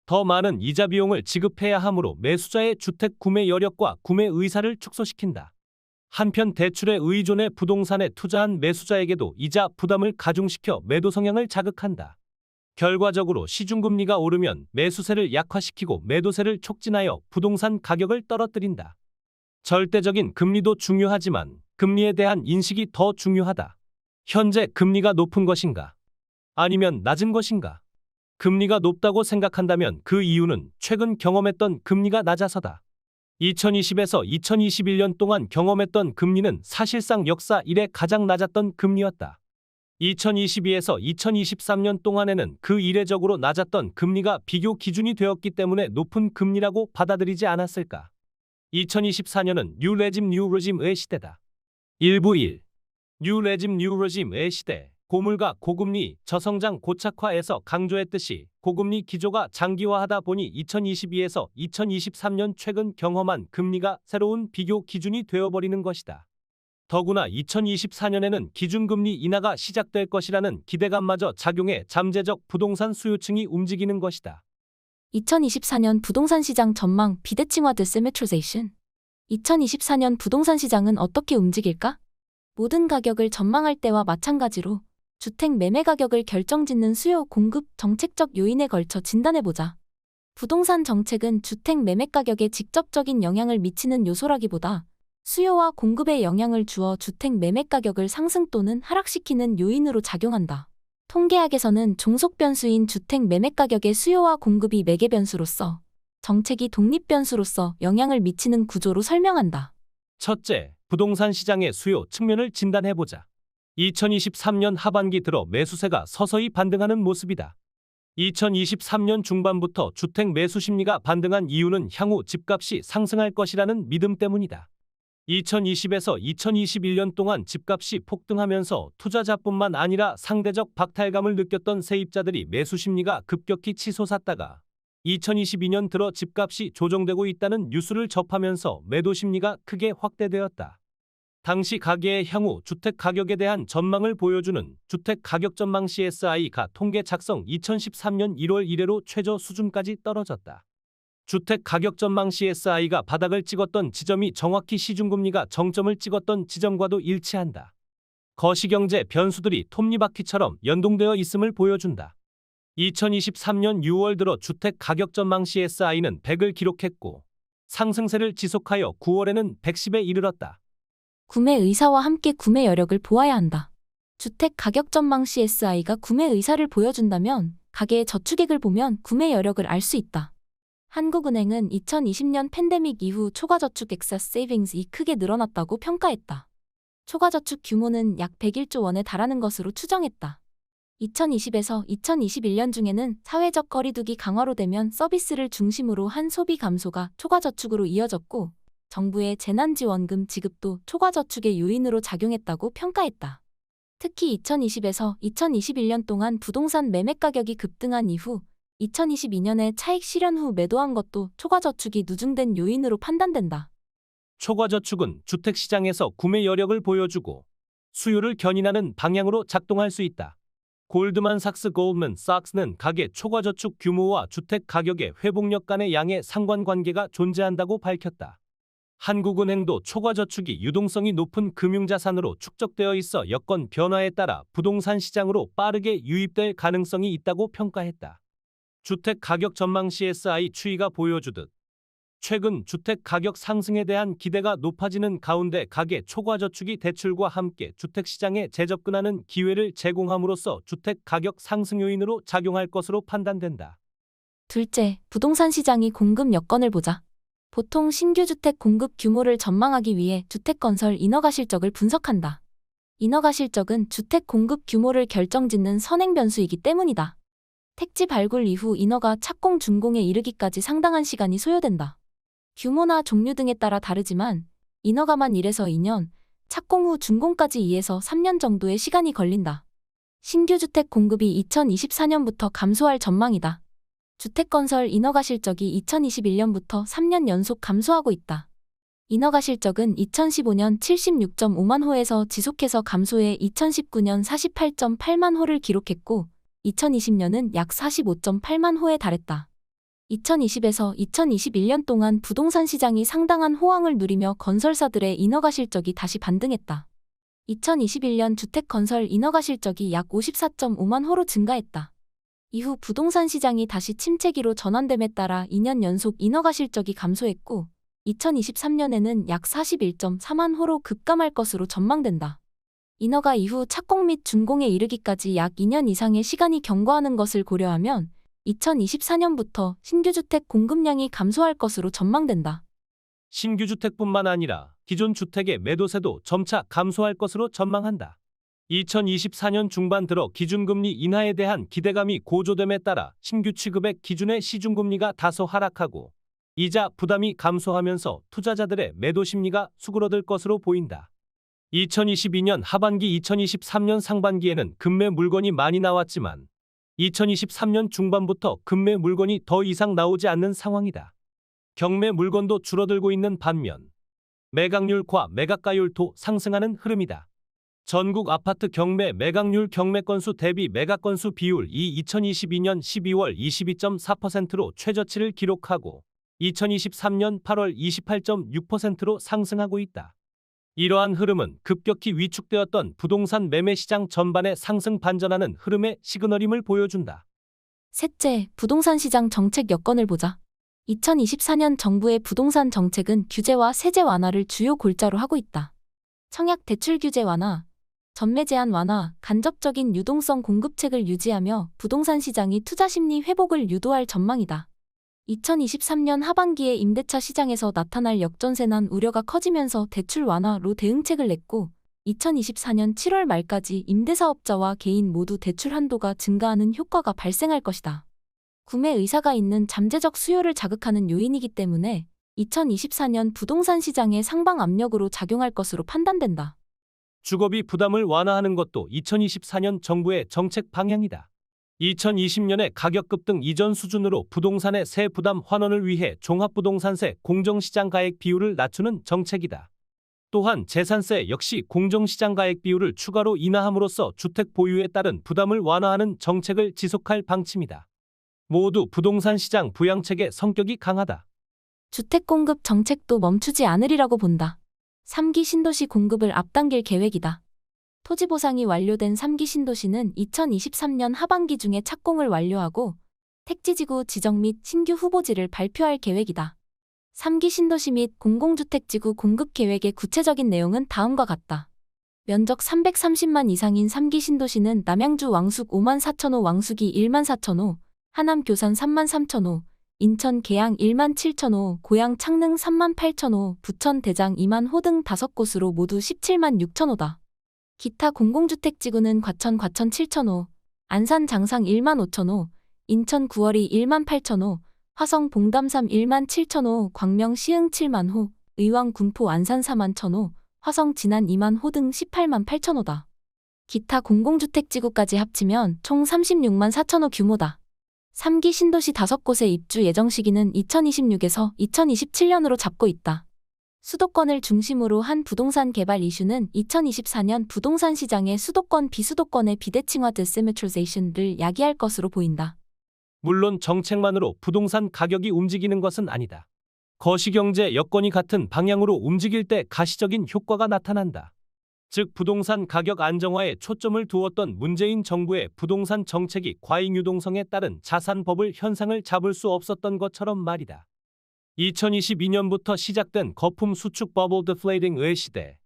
더 많은 이자 비용을 지급해야 하므로 매수자의 주택 구매 여력과 구매 의사를 축소시킨다. 한편 대출에 의존해 부동산에 투자한 매수자에게도 이자 부담을 가중시켜 매도 성향을 자극한다. 결과적으로 시중금리가 오르면 매수세를 약화시키고 매도세를 촉진하여 부동산 가격을 떨어뜨린다. 절대적인 금리도 중요하지만 금리에 대한 인식이 더 중요하다. 현재 금리가 높은 것인가? 아니면 낮은 것인가? 금리가 높다고 생각한다면 그 이유는 최근 경험했던 금리가 낮아서다. 2020에서 2021년 동안 경험했던 금리는 사실상 역사 이래 가장 낮았던 금리였다. 2022에서 2023년 동안에는 그 이례적으로 낮았던 금리가 비교 기준이 되었기 때문에 높은 금리라고 받아들이지 않았을까. 2024년은 뉴 레짐의 시대다. 일부 1. 뉴 레짐의 시대. 고물가 고금리 저성장 고착화에서 강조했듯이 고금리 기조가 장기화하다 보니 2022에서 2023년 최근 경험한 금리가 새로운 비교 기준이 되어버리는 것이다. 더구나 2024년에는 기준금리 인하가 시작될 것이라는 기대감마저 작용해 잠재적 부동산 수요층이 움직이는 것이다. 2024년 부동산 시장 전망 비대칭화 디스메트리제이션. 2024년 부동산 시장은 어떻게 움직일까? 모든 가격을 전망할 때와 마찬가지로 주택 매매 가격을 결정짓는 수요 공급 정책적 요인에 걸쳐 진단해보자. 부동산 정책은 주택 매매 가격에 직접적인 영향을 미치는 요소라기보다 수요와 공급에 영향을 주어 주택 매매 가격을 상승 또는 하락시키는 요인으로 작용한다. 통계학에서는 종속 변수인 주택 매매 가격의 수요와 공급이 매개 변수로서 정책이 독립 변수로서 영향을 미치는 구조로 설명한다. 첫째, 부동산 시장의 수요 측면을 진단해보자. 2023년 하반기 들어 매수세가 서서히 반등하는 모습이다. 2023년 중반부터 주택 매수 심리가 반등한 이유는 향후 집값이 상승할 것이라는 믿음 때문이다. 2020에서 2021년 동안 집값이 폭등하면서 투자자뿐만 아니라 상대적 박탈감을 느꼈던 세입자들이 매수 심리가 급격히 치솟았다가 2022년 들어 집값이 조정되고 있다는 뉴스를 접하면서 매도 심리가 크게 확대되었다. 당시 가계의 향후 주택 가격에 대한 전망을 보여주는 주택 가격 전망 CSI가 통계 작성 2013년 1월 이래로 최저 수준까지 떨어졌다. 주택 가격 전망 CSI가 바닥을 찍었던 지점이 정확히 시중금리가 정점을 찍었던 지점과도 일치한다. 거시경제 변수들이 톱니바퀴처럼 연동되어 있음을 보여준다. 2023년 6월 들어 주택 가격 전망 CSI는 100을 기록했고 상승세를 지속하여 9월에는 110에 이르렀다. 구매 의사와 함께 구매 여력을 보아야 한다. 주택 가격 전망 CSI가 구매 의사를 보여준다면 가계의 저축액을 보면 구매 여력을 알 수 있다. 한국은행은 2020년 팬데믹 이후 초과저축 엑세스 세이빙스이 크게 늘어났다고 평가했다. 초과저축 규모는 약 101조 원에 달하는 것으로 추정했다. 2020에서 2021년 중에는 사회적 거리두기 강화로 되면 서비스를 중심으로 한 소비 감소가 초과저축으로 이어졌고 정부의 재난지원금 지급도 초과저축의 요인으로 작용했다고 평가했다. 특히 2020에서 2021년 동안 부동산 매매 가격이 급등한 이후 2022년에 차익 실현 후 매도한 것도 초과저축이 누중된 요인으로 판단된다. 초과저축은 주택시장에서 구매 여력을 보여주고 수요를 견인하는 방향으로 작동할 수 있다. 골드만삭스는 가계 초과저축 규모와 주택 가격의 회복력 간의 양의 상관관계가 존재한다고 밝혔다. 한국은행도 초과저축이 유동성이 높은 금융자산으로 축적되어 있어 여건 변화에 따라 부동산 시장으로 빠르게 유입될 가능성이 있다고 평가했다. 주택 가격 전망 CSI 추이가 보여주듯 최근 주택 가격 상승에 대한 기대가 높아지는 가운데 가계 초과저축이 대출과 함께 주택시장에 재접근하는 기회를 제공함으로써 주택 가격 상승 요인으로 작용할 것으로 판단된다. 둘째, 부동산 시장이 공급 여건을 보자. 보통 신규 주택 공급 규모를 전망하기 위해 주택건설 인허가 실적을 분석한다. 인허가 실적은 주택 공급 규모를 결정짓는 선행 변수이기 때문이다. 택지 발굴 이후 인허가 착공 준공에 이르기까지 상당한 시간이 소요된다. 규모나 종류 등에 따라 다르지만 인허가만 1에서 2년, 착공 후 준공까지 2에서 3년 정도의 시간이 걸린다. 신규 주택 공급이 2024년부터 감소할 전망이다. 주택건설 인허가 실적이 2021년부터 3년 연속 감소하고 있다. 인허가 실적은 2015년 76.5만 호에서 지속해서 감소해 2019년 48.8만 호를 기록했고 2020년은 약 45.8만 호에 달했다. 2020에서 2021년 동안 부동산 시장이 상당한 호황을 누리며 건설사들의 인허가 실적이 다시 반등했다. 2021년 주택건설 인허가 실적이 약 54.5만 호로 증가했다. 이후 부동산 시장이 다시 침체기로 전환됨에 따라 2년 연속 인허가 실적이 감소했고 2023년에는 약 41.4만 호로 급감할 것으로 전망된다. 인허가 이후 착공 및 준공에 이르기까지 약 2년 이상의 시간이 경과하는 것을 고려하면 2024년부터 신규 주택 공급량이 감소할 것으로 전망된다. 신규 주택뿐만 아니라 기존 주택의 매도세도 점차 감소할 것으로 전망한다. 2024년 중반 들어 기준금리 인하에 대한 기대감이 고조됨에 따라 신규 취급액 기준의 시중금리가 다소 하락하고 이자 부담이 감소하면서 투자자들의 매도 심리가 수그러들 것으로 보인다. 2022년 하반기 2023년 상반기에는 금매 물건이 많이 나왔지만 2023년 중반부터 금매 물건이 더 이상 나오지 않는 상황이다. 경매 물건도 줄어들고 있는 반면 매각률과 매각가율도 상승하는 흐름이다. 전국 아파트 경매 매각률 경매 건수 대비 매각 건수 비율이 2022년 12월 22.4%로 최저치를 기록하고 2023년 8월 28.6%로 상승하고 있다. 이러한 흐름은 급격히 위축되었던 부동산 매매 시장 전반의 상승 반전하는 흐름의 시그널임을 보여준다. 셋째, 부동산 시장 정책 여건을 보자. 2024년 정부의 부동산 정책은 규제와 세제 완화를 주요 골자로 하고 있다. 청약 대출 규제 완화, 전매 제한 완화, 간접적인 유동성 공급책을 유지하며 부동산 시장이 투자 심리 회복을 유도할 전망이다. 2023년 하반기에 임대차 시장에서 나타날 역전세난 우려가 커지면서 대출 완화로 대응책을 냈고 2024년 7월 말까지 임대사업자와 개인 모두 대출 한도가 증가하는 효과가 발생할 것이다. 구매 의사가 있는 잠재적 수요를 자극하는 요인이기 때문에 2024년 부동산 시장의 상방 압력으로 작용할 것으로 판단된다. 주거비 부담을 완화하는 것도 2024년 정부의 정책 방향이다. 2020년에 가격 급등 이전 수준으로 부동산의 세 부담 환원을 위해 종합부동산세 공정시장 가액 비율을 낮추는 정책이다. 또한 재산세 역시 공정시장 가액 비율을 추가로 인하함으로써 주택 보유에 따른 부담을 완화하는 정책을 지속할 방침이다. 모두 부동산 시장 부양책의 성격이 강하다. 주택 공급 정책도 멈추지 않으리라고 본다. 3기 신도시 공급을 앞당길 계획이다. 토지 보상이 완료된 3기 신도시는 2023년 하반기 중에 착공을 완료하고 택지지구 지정 및 신규 후보지를 발표할 계획이다. 3기 신도시 및 공공주택지구 공급 계획의 구체적인 내용은 다음과 같다. 면적 330만 이상인 3기 신도시는 남양주 왕숙 5만 4천호, 왕숙이 1만 4천호, 하남 교산 3만 3천호, 인천 계양 1만 7천호, 고양 창릉 3만 8천호, 부천 대장 2만 호 등 5곳으로 모두 17만 6천호다. 기타 공공주택지구는 과천 7천호, 안산 장상 1만 5천호, 인천 구월이 1만 8천호, 화성 봉담3 1만 7천호, 광명 시흥 7만 호, 의왕 군포 안산 4만 1천호, 화성 진안 2만 호 등 18만 8천호다. 기타 공공주택지구까지 합치면 총 36만 4천호 규모다. 3기 신도시 5곳의 입주 예정 시기는 2026에서 2027년으로 잡고 있다. 수도권을 중심으로 한 부동산 개발 이슈는 2024년 부동산 시장의 수도권 비수도권의 비대칭화 디스메트리제이션을 야기할 것으로 보인다. 물론 정책만으로 부동산 가격이 움직이는 것은 아니다. 거시경제 여건이 같은 방향으로 움직일 때 가시적인 효과가 나타난다. 즉 부동산 가격 안정화에 초점을 두었던 문재인 정부의 부동산 정책이 과잉 유동성에 따른 자산 버블 현상을 잡을 수 없었던 것처럼 말이다. 2022년부터 시작된 거품 수축 버블 디플레이팅의 시대.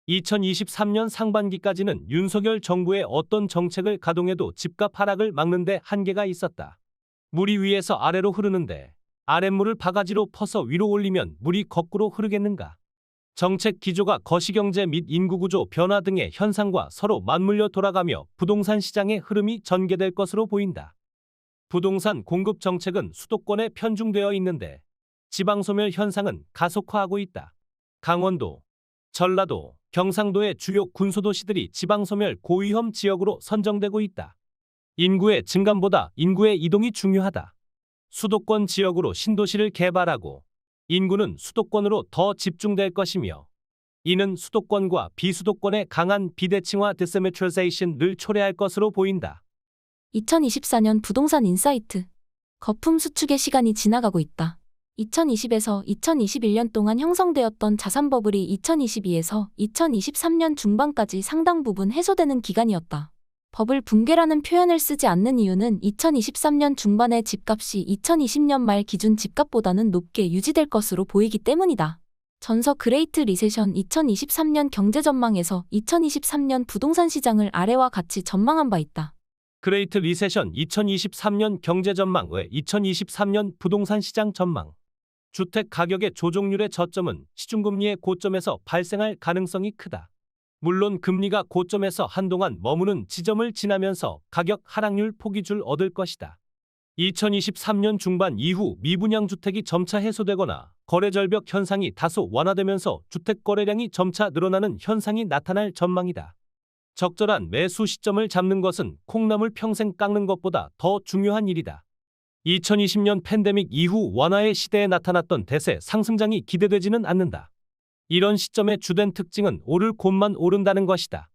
2023년 상반기까지는 윤석열 정부의 어떤 정책을 가동해도 집값 하락을 막는 데 한계가 있었다. 물이 위에서 아래로 흐르는데 아랫물을 바가지로 퍼서 위로 올리면 물이 거꾸로 흐르겠는가? 정책 기조가 거시경제 및 인구구조 변화 등의 현상과 서로 맞물려 돌아가며 부동산 시장의 흐름이 전개될 것으로 보인다. 부동산 공급 정책은 수도권에 편중되어 있는데 지방소멸 현상은 가속화하고 있다. 강원도, 전라도, 경상도의 주요 군소도시들이 지방소멸 고위험 지역으로 선정되고 있다. 인구의 증감보다 인구의 이동이 중요하다. 수도권 지역으로 신도시를 개발하고 인구는 수도권으로 더 집중될 것이며 이는 수도권과 비수도권의 강한 비대칭화 디스메트리제이션을 초래할 것으로 보인다. 2024년 부동산 인사이트. 거품 수축의 시간이 지나가고 있다. 2020에서 2021년 동안 형성되었던 자산 버블이 2022에서 2023년 중반까지 상당 부분 해소되는 기간이었다. 버블 붕괴라는 표현을 쓰지 않는 이유는 2023년 중반의 집값이 2020년 말 기준 집값보다는 높게 유지될 것으로 보이기 때문이다. 전서 그레이트 리세션 2023년 경제 전망에서 2023년 부동산 시장을 아래와 같이 전망한 바 있다. 그레이트 리세션 2023년 경제 전망 외 2023년 부동산 시장 전망. 주택 가격의 조정률의 저점은 시중금리의 고점에서 발생할 가능성이 크다. 물론 금리가 고점에서 한동안 머무는 지점을 지나면서 가격 하락률 포기줄 얻을 것이다. 2023년 중반 이후 미분양 주택이 점차 해소되거나 거래 절벽 현상이 다소 완화되면서 주택 거래량이 점차 늘어나는 현상이 나타날 전망이다. 적절한 매수 시점을 잡는 것은 콩나물 평생 깎는 것보다 더 중요한 일이다. 2020년 팬데믹 이후 완화의 시대에 나타났던 대세 상승장이 기대되지는 않는다. 이런 시점의 주된 특징은 오를 곳만 오른다는 것이다.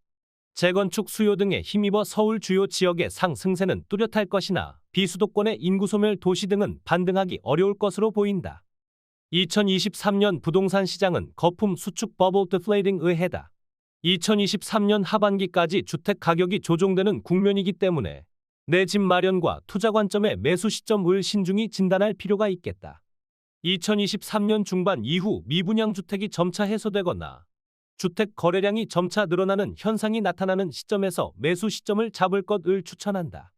재건축 수요 등에 힘입어 서울 주요 지역의 상승세는 뚜렷할 것이나 비수도권의 인구 소멸 도시 등은 반등하기 어려울 것으로 보인다. 2023년 부동산 시장은 거품 수축 버블 디플레이팅에 의해다. 2023년 하반기까지 주택 가격이 조정되는 국면이기 때문에 내 집 마련과 투자 관점의 매수 시점을 신중히 진단할 필요가 있겠다. 2023년 중반 이후 미분양 주택이 점차 해소되거나 주택 거래량이 점차 늘어나는 현상이 나타나는 시점에서 매수 시점을 잡을 것을 추천한다.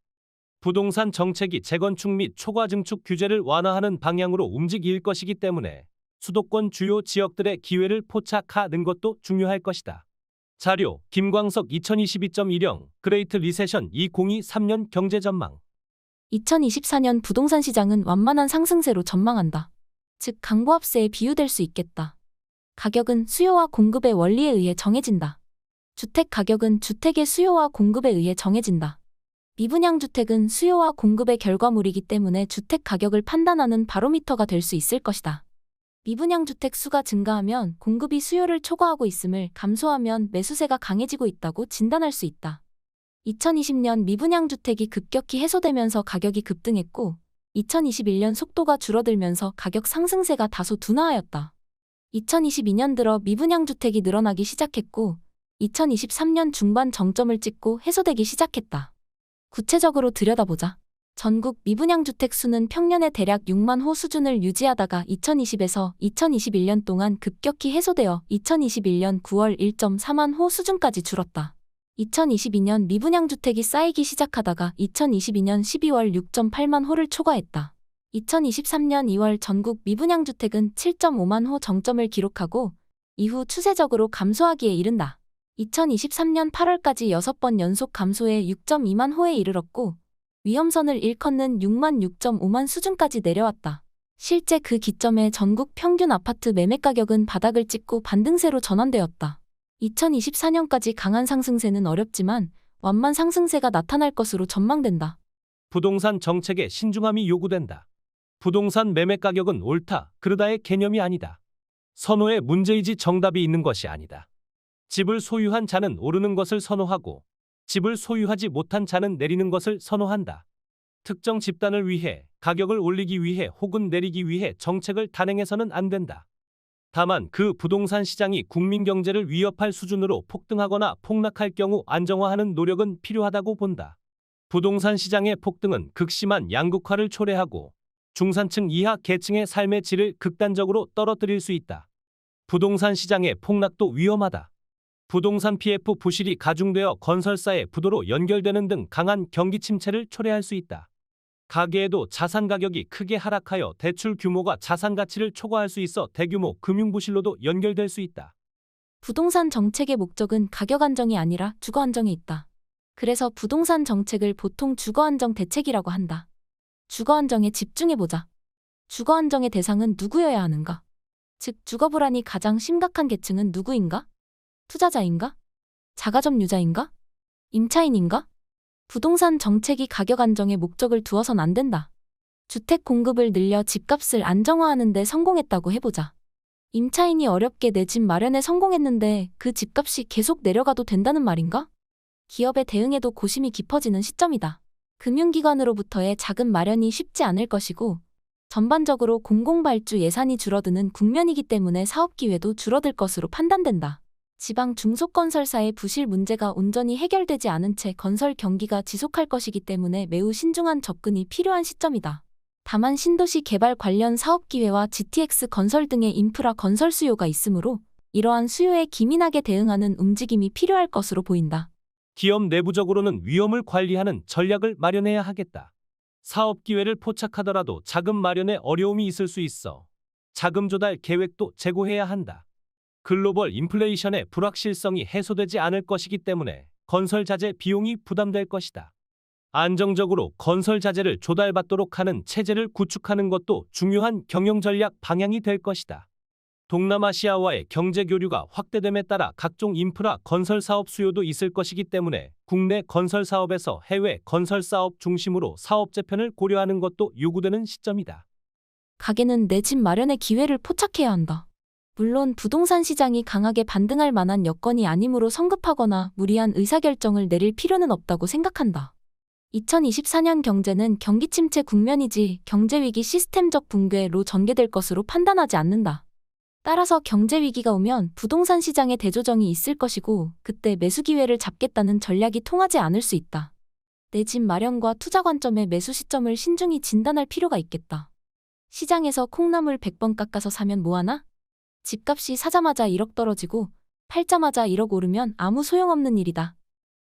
부동산 정책이 재건축 및 초과 증축 규제를 완화하는 방향으로 움직일 것이기 때문에 수도권 주요 지역들의 기회를 포착하는 것도 중요할 것이다. 자료 김광석 2022.1형 그레이트 리세션 2023년 경제 전망 2024년 부동산 시장은 완만한 상승세로 전망한다. 즉 강보합세에 비유될 수 있겠다. 가격은 수요와 공급의 원리에 의해 정해진다. 주택 가격은 주택의 수요와 공급에 의해 정해진다. 미분양 주택은 수요와 공급의 결과물이기 때문에 주택 가격을 판단하는 바로미터가 될 수 있을 것이다. 미분양 주택 수가 증가하면 공급이 수요를 초과하고 있음을 감소하면 매수세가 강해지고 있다고 진단할 수 있다. 2020년 미분양 주택이 급격히 해소되면서 가격이 급등했고 2021년 속도가 줄어들면서 가격 상승세가 다소 둔화하였다. 2022년 들어 미분양 주택이 늘어나기 시작했고 2023년 중반 정점을 찍고 해소되기 시작했다. 구체적으로 들여다보자. 전국 미분양 주택 수는 평년에 대략 6만 호 수준을 유지하다가 2020에서 2021년 동안 급격히 해소되어 2021년 9월 1.4만 호 수준까지 줄었다. 2022년 미분양 주택이 쌓이기 시작하다가 2022년 12월 6.8만 호를 초과했다. 2023년 2월 전국 미분양 주택은 7.5만 호 정점을 기록하고 이후 추세적으로 감소하기에 이른다. 2023년 8월까지 6번 연속 감소해 6.2만 호에 이르렀고 위험선을 일컫는 6만 6.5만 수준까지 내려왔다. 실제 그 기점에 전국 평균 아파트 매매 가격은 바닥을 찍고 반등세로 전환되었다. 2024년까지 강한 상승세는 어렵지만 완만 상승세가 나타날 것으로 전망된다. 부동산 정책에 신중함이 요구된다. 부동산 매매 가격은 옳다, 그르다의 개념이 아니다. 선호의 문제이지 정답이 있는 것이 아니다. 집을 소유한 자는 오르는 것을 선호하고 집을 소유하지 못한 자는 내리는 것을 선호한다. 특정 집단을 위해 가격을 올리기 위해 혹은 내리기 위해 정책을 단행해서는 안 된다. 다만 그 부동산 시장이 국민 경제를 위협할 수준으로 폭등하거나 폭락할 경우 안정화하는 노력은 필요하다고 본다. 부동산 시장의 폭등은 극심한 양극화를 초래하고 중산층 이하 계층의 삶의 질을 극단적으로 떨어뜨릴 수 있다. 부동산 시장의 폭락도 위험하다. 부동산 PF 부실이 가중되어 건설사의 부도로 연결되는 등 강한 경기 침체를 초래할 수 있다. 가계에도 자산 가격이 크게 하락하여 대출 규모가 자산 가치를 초과할 수 있어 대규모 금융 부실로도 연결될 수 있다. 부동산 정책의 목적은 가격 안정이 아니라 주거 안정에 있다. 그래서 부동산 정책을 보통 주거 안정 대책이라고 한다. 주거 안정에 집중해보자. 주거 안정의 대상은 누구여야 하는가? 즉 주거 불안이 가장 심각한 계층은 누구인가? 투자자인가? 자가점 유자인가? 임차인인가? 부동산 정책이 가격 안정에 목적을 두어선 안 된다. 주택 공급을 늘려 집값을 안정화하는 데 성공했다고 해보자. 임차인이 어렵게 내 집 마련에 성공했는데 그 집값이 계속 내려가도 된다는 말인가? 기업의 대응에도 고심이 깊어지는 시점이다. 금융기관으로부터의 자금 마련이 쉽지 않을 것이고 전반적으로 공공발주 예산이 줄어드는 국면이기 때문에 사업 기회도 줄어들 것으로 판단된다. 지방 중소건설사의 부실 문제가 온전히 해결되지 않은 채 건설 경기가 지속할 것이기 때문에 매우 신중한 접근이 필요한 시점이다. 다만 신도시 개발 관련 사업 기회와 GTX 건설 등의 인프라 건설 수요가 있으므로 이러한 수요에 기민하게 대응하는 움직임이 필요할 것으로 보인다. 기업 내부적으로는 위험을 관리하는 전략을 마련해야 하겠다. 사업 기회를 포착하더라도 자금 마련에 어려움이 있을 수 있어 자금 조달 계획도 제고해야 한다. 글로벌 인플레이션의 불확실성이 해소되지 않을 것이기 때문에 건설 자재 비용이 부담될 것이다. 안정적으로 건설 자재를 조달받도록 하는 체제를 구축하는 것도 중요한 경영 전략 방향이 될 것이다. 동남아시아와의 경제 교류가 확대됨에 따라 각종 인프라 건설 사업 수요도 있을 것이기 때문에 국내 건설 사업에서 해외 건설 사업 중심으로 사업 재편을 고려하는 것도 요구되는 시점이다. 가게는 내 집 마련의 기회를 포착해야 한다. 물론 부동산 시장이 강하게 반등할 만한 여건이 아니므로 성급하거나 무리한 의사결정을 내릴 필요는 없다고 생각한다. 2024년 경제는 경기 침체 국면이지 경제위기 시스템적 붕괴로 전개될 것으로 판단하지 않는다. 따라서 경제위기가 오면 부동산 시장에 대조정이 있을 것이고 그때 매수 기회를 잡겠다는 전략이 통하지 않을 수 있다. 내 집 마련과 투자 관점의 매수 시점을 신중히 진단할 필요가 있겠다. 시장에서 콩나물 100번 깎아서 사면 뭐하나? 집값이 사자마자 1억 떨어지고 팔자마자 1억 오르면 아무 소용없는 일이다.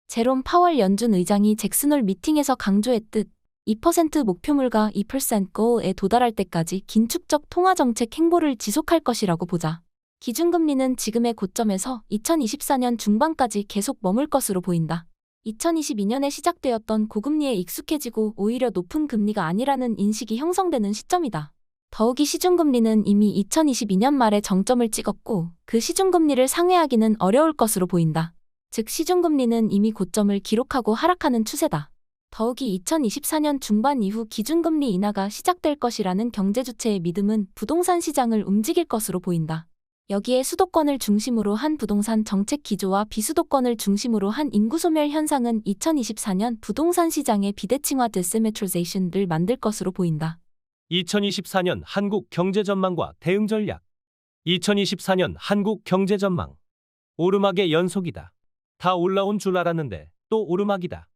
제롬 파월 연준 의장이 잭슨홀 미팅에서 강조했듯 2% 목표물과 2% goal에 도달할 때까지 긴축적 통화정책 행보를 지속할 것이라고 보자. 기준금리는 지금의 고점에서 2024년 중반까지 계속 머물 것으로 보인다. 2022년에 시작되었던 고금리에 익숙해지고 오히려 높은 금리가 아니라는 인식이 형성되는 시점이다. 더욱이 시중금리는 이미 2022년 말에 정점을 찍었고 그 시중금리를 상회하기는 어려울 것으로 보인다. 즉 시중금리는 이미 고점을 기록하고 하락하는 추세다. 더욱이 2024년 중반 이후 기준금리 인하가 시작될 것이라는 경제주체의 믿음은 부동산 시장을 움직일 것으로 보인다. 여기에 수도권을 중심으로 한 부동산 정책 기조와 비수도권을 중심으로 한 인구 소멸 현상은 2024년 부동산 시장의 비대칭화 디스메트리제이션을 만들 것으로 보인다. 2024년 한국 경제 전망과 대응 전략. 2024년 한국 경제 전망. 오르막의 연속이다. 다 올라온 줄 알았는데 또 오르막이다.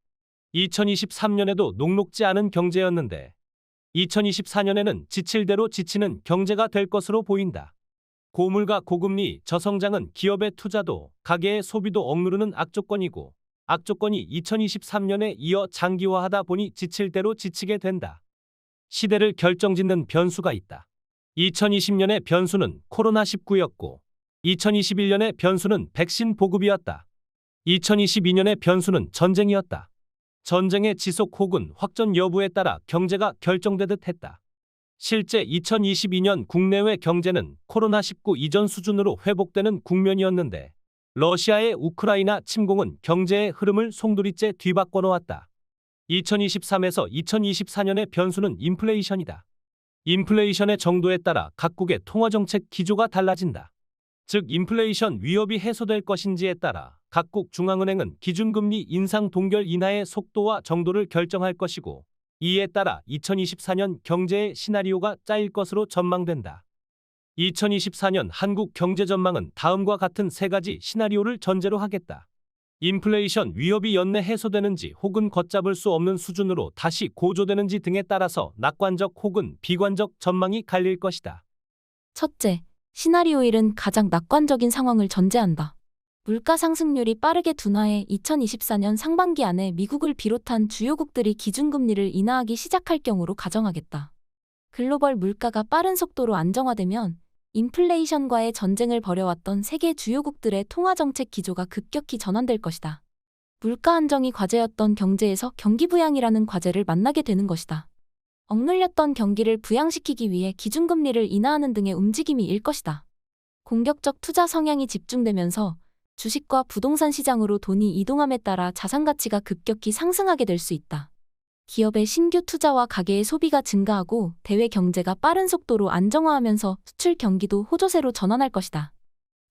2023년에도 녹록지 않은 경제였는데 2024년에는 지칠 대로 지치는 경제가 될 것으로 보인다. 고물가 고금리 저성장은 기업의 투자도 가계의 소비도 억누르는 악조건이고 악조건이 2023년에 이어 장기화하다 보니 지칠 대로 지치게 된다. 시대를 결정짓는 변수가 있다. 2020년의 변수는 코로나19였고 2021년의 변수는 백신 보급이었다. 2022년의 변수는 전쟁이었다. 전쟁의 지속 혹은 확전 여부에 따라 경제가 결정되듯 했다. 실제 2022년 국내외 경제는 코로나19 이전 수준으로 회복되는 국면이었는데 러시아의 우크라이나 침공은 경제의 흐름을 송두리째 뒤바꿔 놓았다. 2023에서 2024년의 변수는 인플레이션이다. 인플레이션의 정도에 따라 각국의 통화정책 기조가 달라진다. 즉 인플레이션 위협이 해소될 것인지에 따라 각국 중앙은행은 기준금리 인상 동결 인하의 속도와 정도를 결정할 것이고 이에 따라 2024년 경제의 시나리오가 짜일 것으로 전망된다. 2024년 한국 경제 전망은 다음과 같은 세 가지 시나리오를 전제로 하겠다. 인플레이션 위협이 연내 해소되는지 혹은 걷잡을 수 없는 수준으로 다시 고조되는지 등에 따라서 낙관적 혹은 비관적 전망이 갈릴 것이다. 첫째, 시나리오 1은 가장 낙관적인 상황을 전제한다. 물가 상승률이 빠르게 둔화해 2024년 상반기 안에 미국을 비롯한 주요국들이 기준금리를 인하하기 시작할 경우로 가정하겠다. 글로벌 물가가 빠른 속도로 안정화되면 인플레이션과의 전쟁을 벌여왔던 세계 주요국들의 통화정책 기조가 급격히 전환될 것이다. 물가 안정이 과제였던 경제에서 경기 부양이라는 과제를 만나게 되는 것이다. 억눌렸던 경기를 부양시키기 위해 기준금리를 인하하는 등의 움직임이 일 것이다. 공격적 투자 성향이 집중되면서 주식과 부동산 시장으로 돈이 이동함에 따라 자산 가치가 급격히 상승하게 될 수 있다. 기업의 신규 투자와 가계의 소비가 증가하고 대외 경제가 빠른 속도로 안정화하면서 수출 경기도 호조세로 전환할 것이다.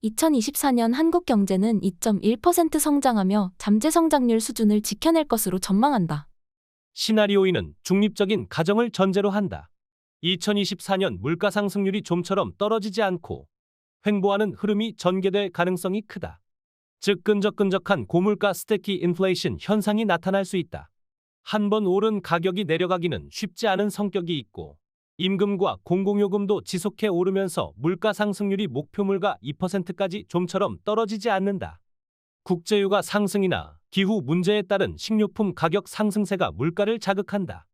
2024년 한국 경제는 2.1% 성장하며 잠재 성장률 수준을 지켜낼 것으로 전망한다. 시나리오2는 중립적인 가정을 전제로 한다. 2024년 물가 상승률이 좀처럼 떨어지지 않고 횡보하는 흐름이 전개될 가능성이 크다. 즉 끈적끈적한 고물가 스태키 인플레이션 현상이 나타날 수 있다. 한번 오른 가격이 내려가기는 쉽지 않은 성격이 있고 임금과 공공요금도 지속해 오르면서 물가 상승률이 목표물가 2%까지 좀처럼 떨어지지 않는다. 국제유가 상승이나 기후 문제에 따른 식료품 가격 상승세가 물가를 자극한다.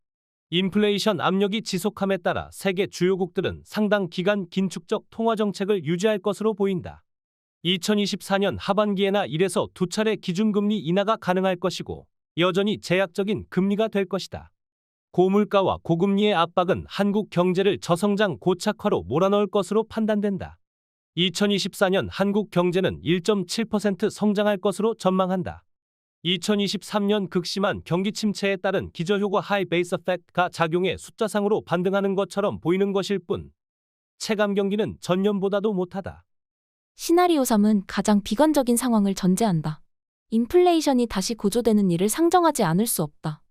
인플레이션 압력이 지속함에 따라 세계 주요국들은 상당 기간 긴축적 통화정책을 유지할 것으로 보인다. 2024년 하반기에나 1에서 2차례 기준금리 인하가 가능할 것이고 여전히 제약적인 금리가 될 것이다. 고물가와 고금리의 압박은 한국 경제를 저성장 고착화로 몰아넣을 것으로 판단된다. 2024년 한국 경제는 1.7% 성장할 것으로 전망한다. 2023년 극심한 경기 침체에 따른 기저효과 하이 베이스 이펙트가 작용해 숫자상으로 반등하는 것처럼 보이는 것일 뿐 체감 경기는 전년보다도 못하다. 시나리오 3은 가장 비관적인 상황을 전제한다. 인플레이션이 다시 고조되는 일을 상정하지 않을 수 없다.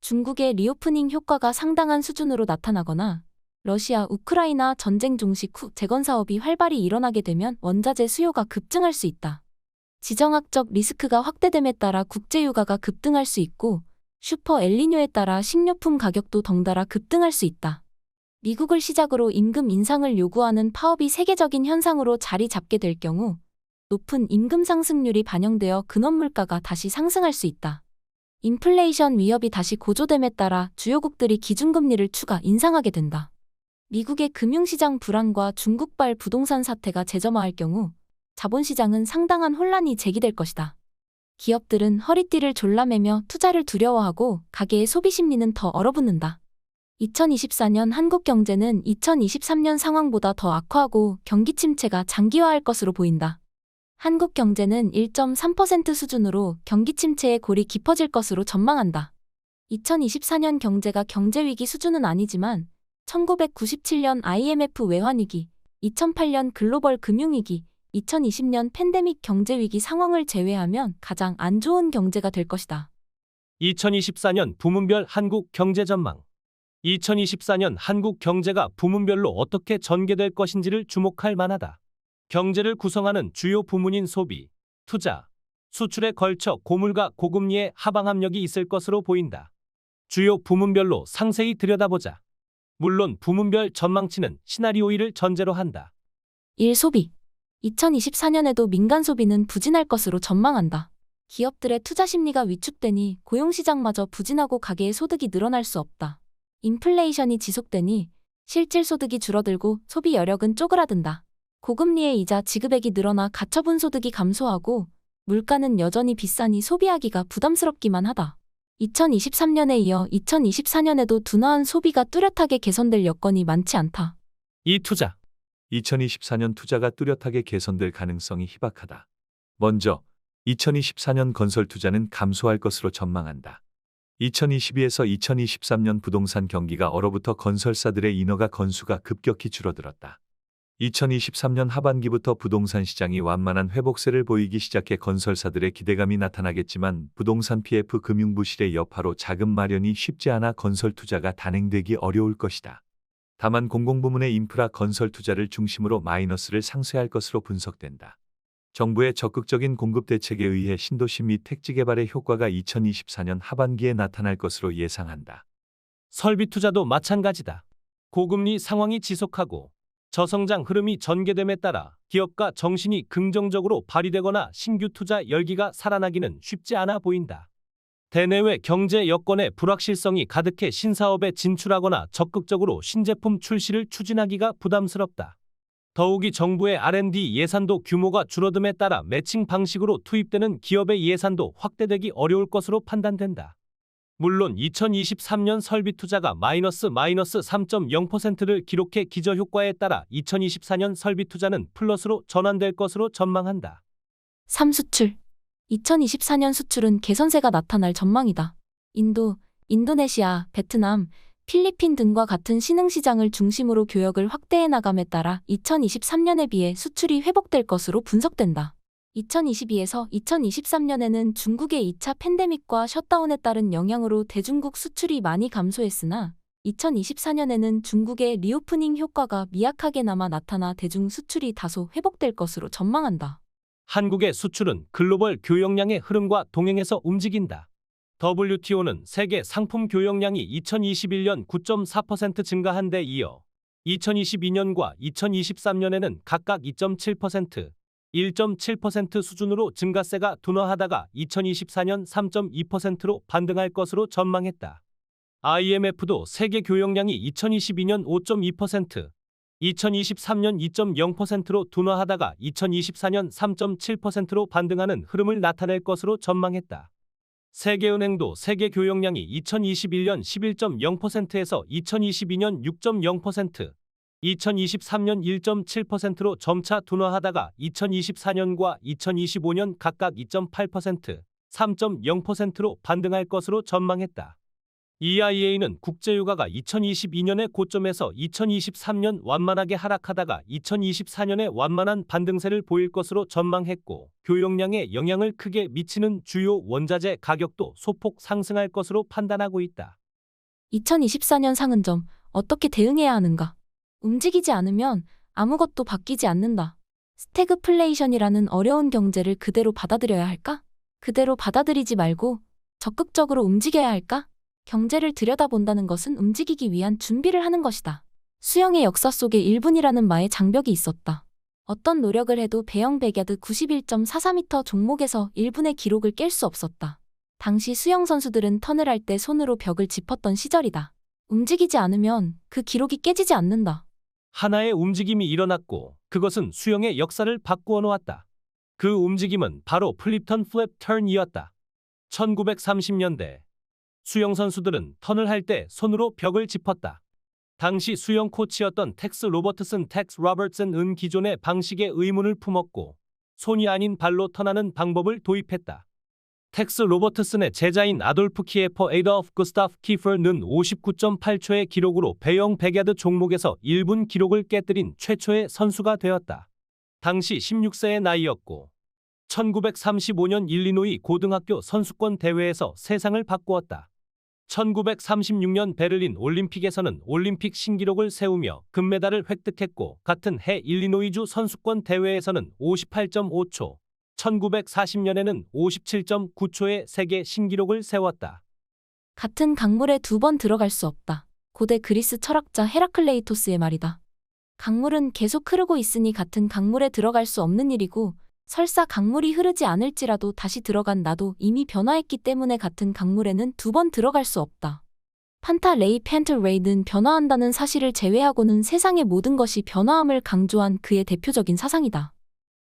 중국의 리오프닝 효과가 상당한 수준으로 나타나거나 러시아, 우크라이나 전쟁 종식 후 재건 사업이 활발히 일어나게 되면 원자재 수요가 급증할 수 있다. 지정학적 리스크가 확대됨에 따라 국제유가가 급등할 수 있고 슈퍼 엘니뇨에 따라 식료품 가격도 덩달아 급등할 수 있다. 미국을 시작으로 임금 인상을 요구하는 파업이 세계적인 현상으로 자리 잡게 될 경우 높은 임금 상승률이 반영되어 근원 물가가 다시 상승할 수 있다. 인플레이션 위협이 다시 고조됨에 따라 주요국들이 기준금리를 추가 인상하게 된다. 미국의 금융시장 불안과 중국발 부동산 사태가 재점화할 경우 자본시장은 상당한 혼란이 제기될 것이다. 기업들은 허리띠를 졸라매며 투자를 두려워하고 가계의 소비 심리는 더 얼어붙는다. 2024년 한국 경제는 2023년 상황보다 더 악화하고 경기 침체가 장기화할 것으로 보인다. 한국 경제는 1.3% 수준으로 경기 침체의 골이 깊어질 것으로 전망한다. 2024년 경제가 경제위기 수준은 아니지만 1997년 IMF 외환위기, 2008년 글로벌 금융위기, 2020년 팬데믹 경제위기 상황을 제외하면 가장 안 좋은 경제가 될 것이다. 2024년 부문별 한국 경제 전망. 2024년 한국 경제가 부문별로 어떻게 전개될 것인지를 주목할 만하다. 경제를 구성하는 주요 부문인 소비, 투자, 수출에 걸쳐 고물가 고금리의 하방 압력이 있을 것으로 보인다. 주요 부문별로 상세히 들여다보자. 물론 부문별 전망치는 시나리오 1을 전제로 한다. 1. 소비. 2024년에도 민간 소비는 부진할 것으로 전망한다. 기업들의 투자 심리가 위축되니 고용시장마저 부진하고 가계의 소득이 늘어날 수 없다. 인플레이션이 지속되니 실질 소득이 줄어들고 소비 여력은 쪼그라든다. 고금리의 이자 지급액이 늘어나 가처분 소득이 감소하고 물가는 여전히 비싸니 소비하기가 부담스럽기만 하다. 2023년에 이어 2024년에도 둔화한 소비가 뚜렷하게 개선될 여건이 많지 않다. 2. 투자. 2024년 투자가 뚜렷하게 개선될 가능성이 희박하다. 먼저 2024년 건설 투자는 감소할 것으로 전망한다. 2022에서 2023년 부동산 경기가 얼어붙어 건설사들의 인허가 건수가 급격히 줄어들었다. 2023년 하반기부터 부동산 시장이 완만한 회복세를 보이기 시작해 건설사들의 기대감이 나타나겠지만 부동산 PF 금융부실의 여파로 자금 마련이 쉽지 않아 건설 투자가 단행되기 어려울 것이다. 다만 공공부문의 인프라 건설 투자를 중심으로 마이너스를 상쇄할 것으로 분석된다. 정부의 적극적인 공급 대책에 의해 신도시 및 택지 개발의 효과가 2024년 하반기에 나타날 것으로 예상한다. 설비 투자도 마찬가지다. 고금리 상황이 지속하고 저성장 흐름이 전개됨에 따라 기업가 정신이 긍정적으로 발휘되거나 신규 투자 열기가 살아나기는 쉽지 않아 보인다. 대내외 경제 여건의 불확실성이 가득해 신사업에 진출하거나 적극적으로 신제품 출시를 추진하기가 부담스럽다. 더욱이 정부의 R&D 예산도 규모가 줄어듦에 따라 매칭 방식으로 투입되는 기업의 예산도 확대되기 어려울 것으로 판단된다. 물론 2023년 설비 투자가 마이너스 3.0%를 기록해 기저효과에 따라 2024년 설비 투자는 플러스로 전환될 것으로 전망한다. 3. 수출. 2024년 수출은 개선세가 나타날 전망이다. 인도, 인도네시아, 베트남, 필리핀 등과 같은 신흥시장을 중심으로 교역을 확대해 나감에 따라 2023년에 비해 수출이 회복될 것으로 분석된다. 2022에서 2023년에는 중국의 2차 팬데믹과 셧다운에 따른 영향으로 대중국 수출이 많이 감소했으나 2024년에는 중국의 리오프닝 효과가 미약하게 남아 나타나 대중 수출이 다소 회복될 것으로 전망한다. 한국의 수출은 글로벌 교역량의 흐름과 동행해서 움직인다. WTO는 세계 상품 교역량이 2021년 9.4% 증가한 데 이어 2022년과 2023년에는 각각 2.7%, 1.7% 수준으로 증가세가 둔화하다가 2024년 3.2%로 반등할 것으로 전망했다. IMF도 세계 교역량이 2022년 5.2%, 2023년 2.0%로 둔화하다가 2024년 3.7%로 반등하는 흐름을 나타낼 것으로 전망했다. 세계은행도 세계 교역량이 2021년 11.0%에서 2022년 6.0%, 2023년 1.7%로 점차 둔화하다가 2024년과 2025년 각각 2.8%, 3.0%로 반등할 것으로 전망했다. EIA는 국제유가가 2022년의 고점에서 2023년 완만하게 하락하다가 2024년에 완만한 반등세를 보일 것으로 전망했고, 교역량에 영향을 크게 미치는 주요 원자재 가격도 소폭 상승할 것으로 판단하고 있다. 2024년 상은점 어떻게 대응해야 하는가? 움직이지 않으면 아무것도 바뀌지 않는다. 스태그플레이션이라는 어려운 경제를 그대로 받아들여야 할까? 그대로 받아들이지 말고 적극적으로 움직여야 할까? 경제를 들여다본다는 것은 움직이기 위한 준비를 하는 것이다. 수영의 역사 속에 1분이라는 마의 장벽이 있었다. 어떤 노력을 해도 배영 백야드 91.44m 종목에서 1분의 기록을 깰 수 없었다. 당시 수영 선수들은 턴을 할 때 손으로 벽을 짚었던 시절이다. 움직이지 않으면 그 기록이 깨지지 않는다. 하나의 움직임이 일어났고 그것은 수영의 역사를 바꾸어 놓았다. 그 움직임은 바로 플립턴 플랩 턴이었다. 1930년대 수영 선수들은 턴을 할 때 손으로 벽을 짚었다. 당시 수영 코치였던 텍스 로버트슨은 기존의 방식에 의문을 품었고 손이 아닌 발로 턴하는 방법을 도입했다. 텍스 로버트슨의 제자인 아돌프 키에퍼 에이더프 구스타프 키퍼는 59.8초의 기록으로 배영 백야드 종목에서 1분 기록을 깨뜨린 최초의 선수가 되었다. 당시 16세의 나이였고 1935년 일리노이 고등학교 선수권 대회에서 세상을 바꾸었다. 1936년 베를린 올림픽에서는 올림픽 신기록을 세우며 금메달을 획득했고 같은 해 일리노이주 선수권 대회에서는 58.5초, 1940년에는 57.9초의 세계 신기록을 세웠다. 같은 강물에 2번 들어갈 수 없다. 고대 그리스 철학자 헤라클레이토스의 말이다. 강물은 계속 흐르고 있으니 같은 강물에 들어갈 수 없는 일이고 설사 강물이 흐르지 않을지라도 다시 들어간 나도 이미 변화했기 때문에 같은 강물에는 2번 들어갈 수 없다. 판타 레이 펜틀레이는 변화한다는 사실을 제외하고는 세상의 모든 것이 변화함을 강조한 그의 대표적인 사상이다.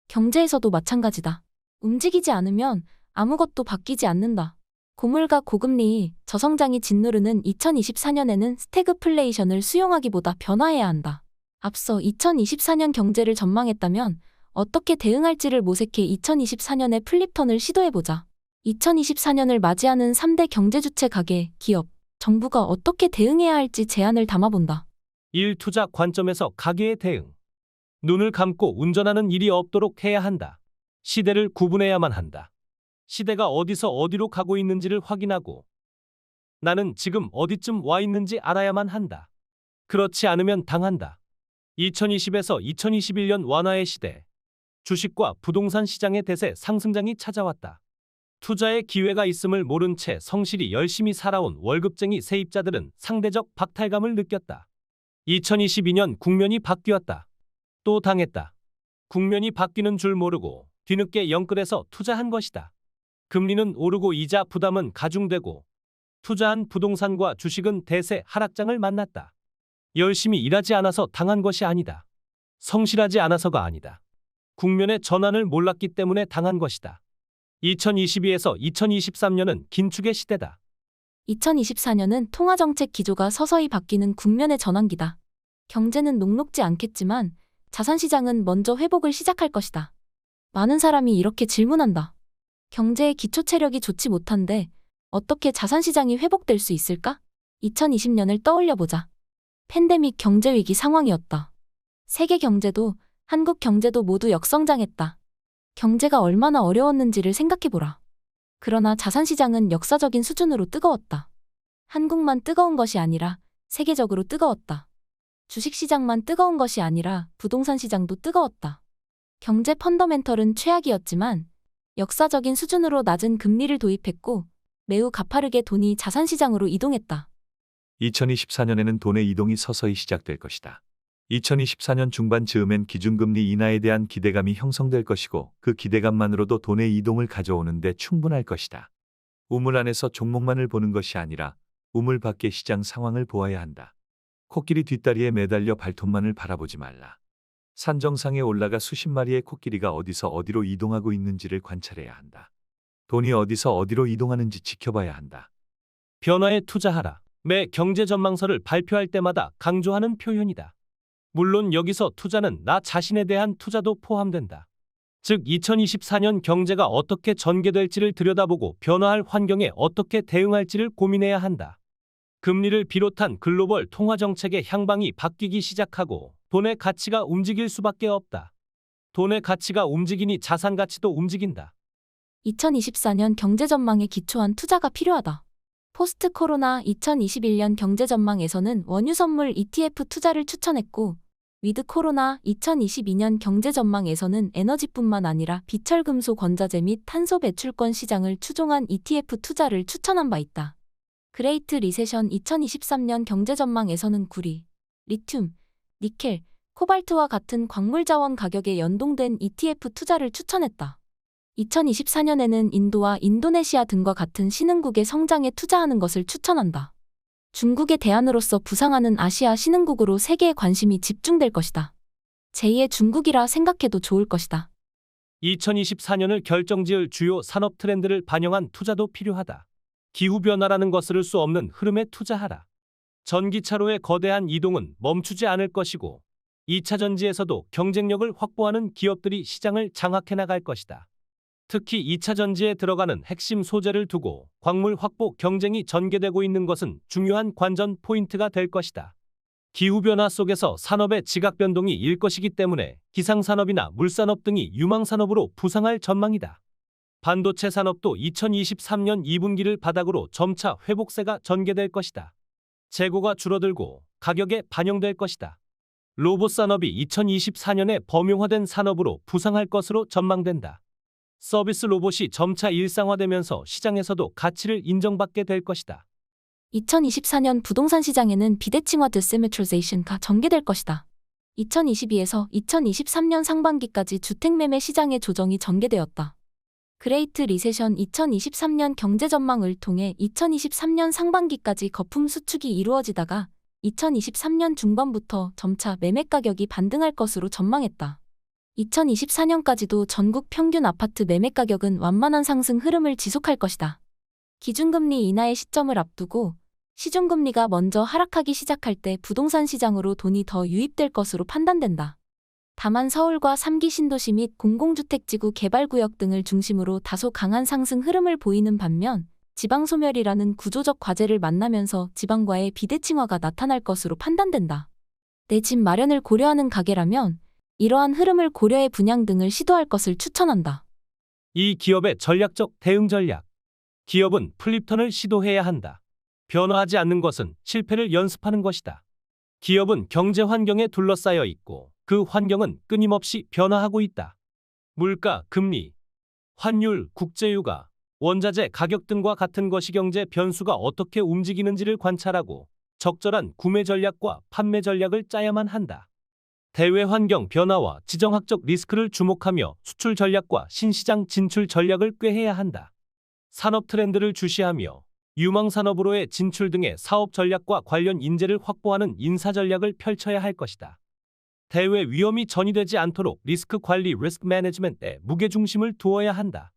경제에서도 마찬가지다. 움직이지 않으면 아무것도 바뀌지 않는다. 고물가 고금리, 저성장이 짓누르는 2024년에는 스태그플레이션을 수용하기보다 변화해야 한다. 앞서 2024년 경제를 전망했다면 어떻게 대응할지를 모색해 2024년에 플립턴을 시도해보자. 2024년을 맞이하는 3대 경제주체 가계, 기업, 정부가 어떻게 대응해야 할지 제안을 담아본다. 1. 투자 관점에서 가계의 대응. 눈을 감고 운전하는 일이 없도록 해야 한다. 시대를 구분해야만 한다. 시대가 어디서 어디로 가고 있는지를 확인하고 나는 지금 어디쯤 와 있는지 알아야만 한다. 그렇지 않으면 당한다. 2020에서 2021년 완화의 시대. 주식과 부동산 시장의 대세 상승장이 찾아왔다. 투자의 기회가 있음을 모른 채 성실히 열심히 살아온 월급쟁이 세입자들은 상대적 박탈감을 느꼈다. 2022년 국면이 바뀌었다. 또 당했다. 국면이 바뀌는 줄 모르고 뒤늦게 영끌해서 투자한 것이다. 금리는 오르고 이자 부담은 가중되고 투자한 부동산과 주식은 대세 하락장을 만났다. 열심히 일하지 않아서 당한 것이 아니다. 성실하지 않아서가 아니다. 국면의 전환을 몰랐기 때문에 당한 것이다. 2022에서 2023년은 긴축의 시대다. 2024년은 통화정책 기조가 서서히 바뀌는 국면의 전환기다. 경제는 녹록지 않겠지만 자산시장은 먼저 회복을 시작할 것이다. 많은 사람이 이렇게 질문한다. 경제의 기초 체력이 좋지 못한데 어떻게 자산시장이 회복될 수 있을까? 2020년을 떠올려보자. 팬데믹 경제위기 상황이었다. 세계 경제도 한국 경제도 모두 역성장했다. 경제가 얼마나 어려웠는지를 생각해보라. 그러나 자산시장은 역사적인 수준으로 뜨거웠다. 한국만 뜨거운 것이 아니라 세계적으로 뜨거웠다. 주식시장만 뜨거운 것이 아니라 부동산 시장도 뜨거웠다. 경제 펀더멘털은 최악이었지만 역사적인 수준으로 낮은 금리를 도입했고 매우 가파르게 돈이 자산시장으로 이동했다. 2024년에는 돈의 이동이 서서히 시작될 것이다. 2024년 중반 즈음엔 기준금리 인하에 대한 기대감이 형성될 것이고 그 기대감만으로도 돈의 이동을 가져오는 데 충분할 것이다. 우물 안에서 종목만을 보는 것이 아니라 우물 밖의 시장 상황을 보아야 한다. 코끼리 뒷다리에 매달려 발톱만을 바라보지 말라. 산 정상에 올라가 수십 마리의 코끼리가 어디서 어디로 이동하고 있는지를 관찰해야 한다. 돈이 어디서 어디로 이동하는지 지켜봐야 한다. 변화에 투자하라. 매 경제 전망서를 발표할 때마다 강조하는 표현이다. 물론 여기서 투자는 나 자신에 대한 투자도 포함된다. 즉 2024년 경제가 어떻게 전개될지를 들여다보고 변화할 환경에 어떻게 대응할지를 고민해야 한다. 금리를 비롯한 글로벌 통화 정책의 향방이 바뀌기 시작하고 돈의 가치가 움직일 수밖에 없다. 돈의 가치가 움직이니 자산 가치도 움직인다. 2024년 경제 전망에 기초한 투자가 필요하다. 포스트 코로나 2021년 경제 전망에서는 원유 선물 ETF 투자를 추천했고, 위드 코로나 2022년 경제 전망에서는 에너지뿐만 아니라 비철금속 원자재 및 탄소 배출권 시장을 추종한 ETF 투자를 추천한 바 있다. 그레이트 리세션 2023년 경제 전망에서는 구리, 리튬, 니켈, 코발트와 같은 광물 자원 가격에 연동된 ETF 투자를 추천했다. 2024년에는 인도와 인도네시아 등과 같은 신흥국의 성장에 투자하는 것을 추천한다. 중국의 대안으로서 부상하는 아시아 신흥국으로 세계의 관심이 집중될 것이다. 제2의 중국이라 생각해도 좋을 것이다. 2024년을 결정지을 주요 산업 트렌드를 반영한 투자도 필요하다. 기후변화라는 거스를 수 없는 흐름에 투자하라. 전기차로의 거대한 이동은 멈추지 않을 것이고 2차 전지에서도 경쟁력을 확보하는 기업들이 시장을 장악해 나갈 것이다. 특히 2차 전지에 들어가는 핵심 소재를 두고 광물 확보 경쟁이 전개되고 있는 것은 중요한 관전 포인트가 될 것이다. 기후변화 속에서 산업의 지각 변동이 일 것이기 때문에 기상산업이나 물산업 등이 유망산업으로 부상할 전망이다. 반도체 산업도 2023년 2분기를 바닥으로 점차 회복세가 전개될 것이다. 재고가 줄어들고 가격에 반영될 것이다. 로봇 산업이 2024년에 범용화된 산업으로 부상할 것으로 전망된다. 서비스 로봇이 점차 일상화되면서 시장에서도 가치를 인정받게 될 것이다. 2024년 부동산 시장에는 비대칭화 디스메트리제이션가 전개될 것이다. 2022에서 2023년 상반기까지 주택매매 시장의 조정이 전개되었다. 그레이트 리세션 2023년 경제 전망을 통해 2023년 상반기까지 거품 수축이 이루어지다가 2023년 중반부터 점차 매매 가격이 반등할 것으로 전망했다. 2024년까지도 전국 평균 아파트 매매 가격은 완만한 상승 흐름을 지속할 것이다. 기준금리 인하의 시점을 앞두고 시중금리가 먼저 하락하기 시작할 때 부동산 시장으로 돈이 더 유입될 것으로 판단된다. 다만 서울과 3기 신도시 및 공공주택지구 개발구역 등을 중심으로 다소 강한 상승 흐름을 보이는 반면 지방소멸이라는 구조적 과제를 만나면서 지방과의 비대칭화가 나타날 것으로 판단된다. 내 집 마련을 고려하는 가게라면 이러한 흐름을 고려해 분양 등을 시도할 것을 추천한다. 이 기업의 전략적 대응 전략. 기업은 플립턴을 시도해야 한다. 변화하지 않는 것은 실패를 연습하는 것이다. 기업은 경제 환경에 둘러싸여 있고 그 환경은 끊임없이 변화하고 있다. 물가, 금리, 환율, 국제유가, 원자재 가격 등과 같은 것이 경제 변수가 어떻게 움직이는지를 관찰하고 적절한 구매 전략과 판매 전략을 짜야만 한다. 대외 환경 변화와 지정학적 리스크를 주목하며 수출 전략과 신시장 진출 전략을 꾀해야 한다. 산업 트렌드를 주시하며 유망 산업으로의 진출 등의 사업 전략과 관련 인재를 확보하는 인사 전략을 펼쳐야 할 것이다. 대외 위험이 전이되지 않도록 리스크 관리 리스크 매니지먼트에 무게중심을 두어야 한다.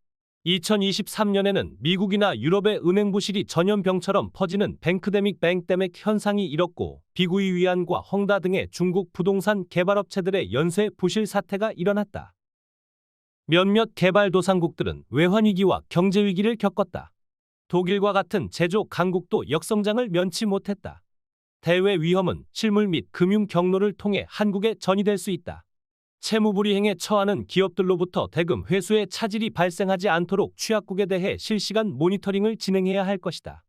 2023년에는 미국이나 유럽의 은행 부실이 전염병처럼 퍼지는 뱅크데믹 뱅데믹 현상이 일었고 비구이 위안과 헝다 등의 중국 부동산 개발업체들의 연쇄 부실 사태가 일어났다. 몇몇 개발도상국들은 외환위기와 경제위기를 겪었다. 독일과 같은 제조 강국도 역성장을 면치 못했다. 대외 위험은 실물 및 금융 경로를 통해 한국에 전이될 수 있다. 채무불이행에 처하는 기업들로부터 대금 회수의 차질이 발생하지 않도록 취약국에 대해 실시간 모니터링을 진행해야 할 것이다.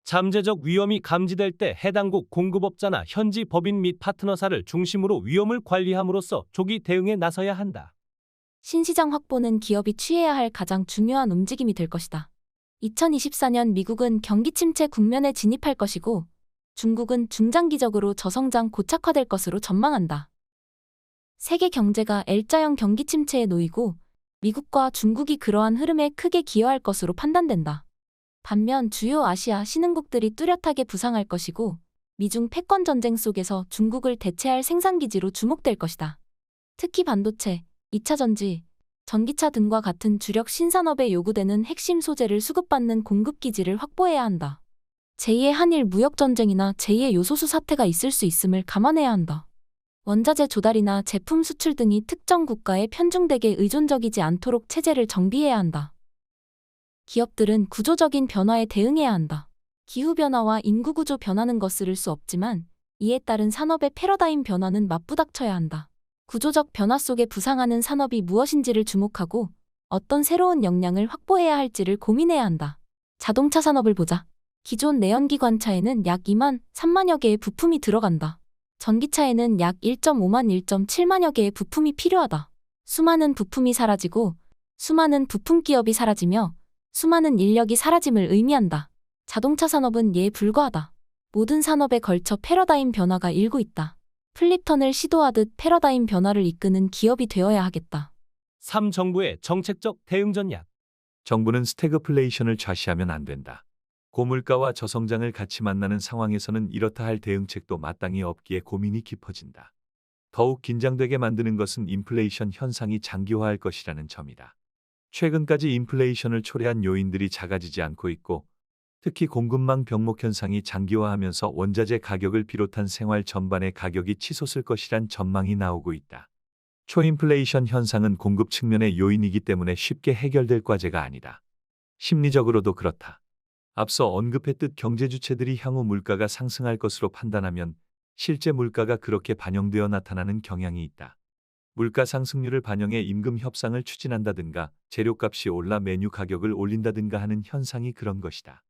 잠재적 위험이 감지될 때 해당국 공급업자나 현지 법인 및 파트너사를 중심으로 위험을 관리함으로써 조기 대응에 나서야 한다. 신시장 확보는 기업이 취해야 할 가장 중요한 움직임이 될 것이다. 2024년 미국은 경기 침체 국면에 진입할 것이고 중국은 중장기적으로 저성장 고착화될 것으로 전망한다. 세계 경제가 L자형 경기 침체에 놓이고 미국과 중국이 그러한 흐름에 크게 기여할 것으로 판단된다. 반면 주요 아시아 신흥국들이 뚜렷하게 부상할 것이고 미중 패권 전쟁 속에서 중국을 대체할 생산기지로 주목될 것이다. 특히 반도체, 2차 전지, 전기차 등과 같은 주력 신산업에 요구되는 핵심 소재를 수급받는 공급기지를 확보해야 한다. 제2의 한일 무역전쟁이나 제2의 요소수 사태가 있을 수 있음을 감안해야 한다. 원자재 조달이나 제품 수출 등이 특정 국가에 편중되게 의존적이지 않도록 체제를 정비해야 한다. 기업들은 구조적인 변화에 대응해야 한다. 기후변화와 인구구조 변화는 거스를 수 없지만 이에 따른 산업의 패러다임 변화는 맞부닥쳐야 한다. 구조적 변화 속에 부상하는 산업이 무엇인지를 주목하고 어떤 새로운 역량을 확보해야 할지를 고민해야 한다. 자동차 산업을 보자. 기존 내연기관차에는 약 2만, 3만여 개의 부품이 들어간다. 전기차에는 약 1.5만, 1.7만여 개의 부품이 필요하다. 수많은 부품이 사라지고 수많은 부품 기업이 사라지며 수많은 인력이 사라짐을 의미한다. 자동차 산업은 이에 불과하다. 모든 산업에 걸쳐 패러다임 변화가 일고 있다. 플립턴을 시도하듯 패러다임 변화를 이끄는 기업이 되어야 하겠다. 3. 정부의 정책적 대응 전략. 정부는 스태그플레이션을 좌시하면 안 된다. 고물가와 저성장을 같이 만나는 상황에서는 이렇다 할 대응책도 마땅히 없기에 고민이 깊어진다. 더욱 긴장되게 만드는 것은 인플레이션 현상이 장기화할 것이라는 점이다. 최근까지 인플레이션을 초래한 요인들이 작아지지 않고 있고 특히 공급망 병목 현상이 장기화하면서 원자재 가격을 비롯한 생활 전반의 가격이 치솟을 것이란 전망이 나오고 있다. 초인플레이션 현상은 공급 측면의 요인이기 때문에 쉽게 해결될 과제가 아니다. 심리적으로도 그렇다. 앞서 언급했듯 경제 주체들이 향후 물가가 상승할 것으로 판단하면 실제 물가가 그렇게 반영되어 나타나는 경향이 있다. 물가 상승률을 반영해 임금 협상을 추진한다든가 재료값이 올라 메뉴 가격을 올린다든가 하는 현상이 그런 것이다.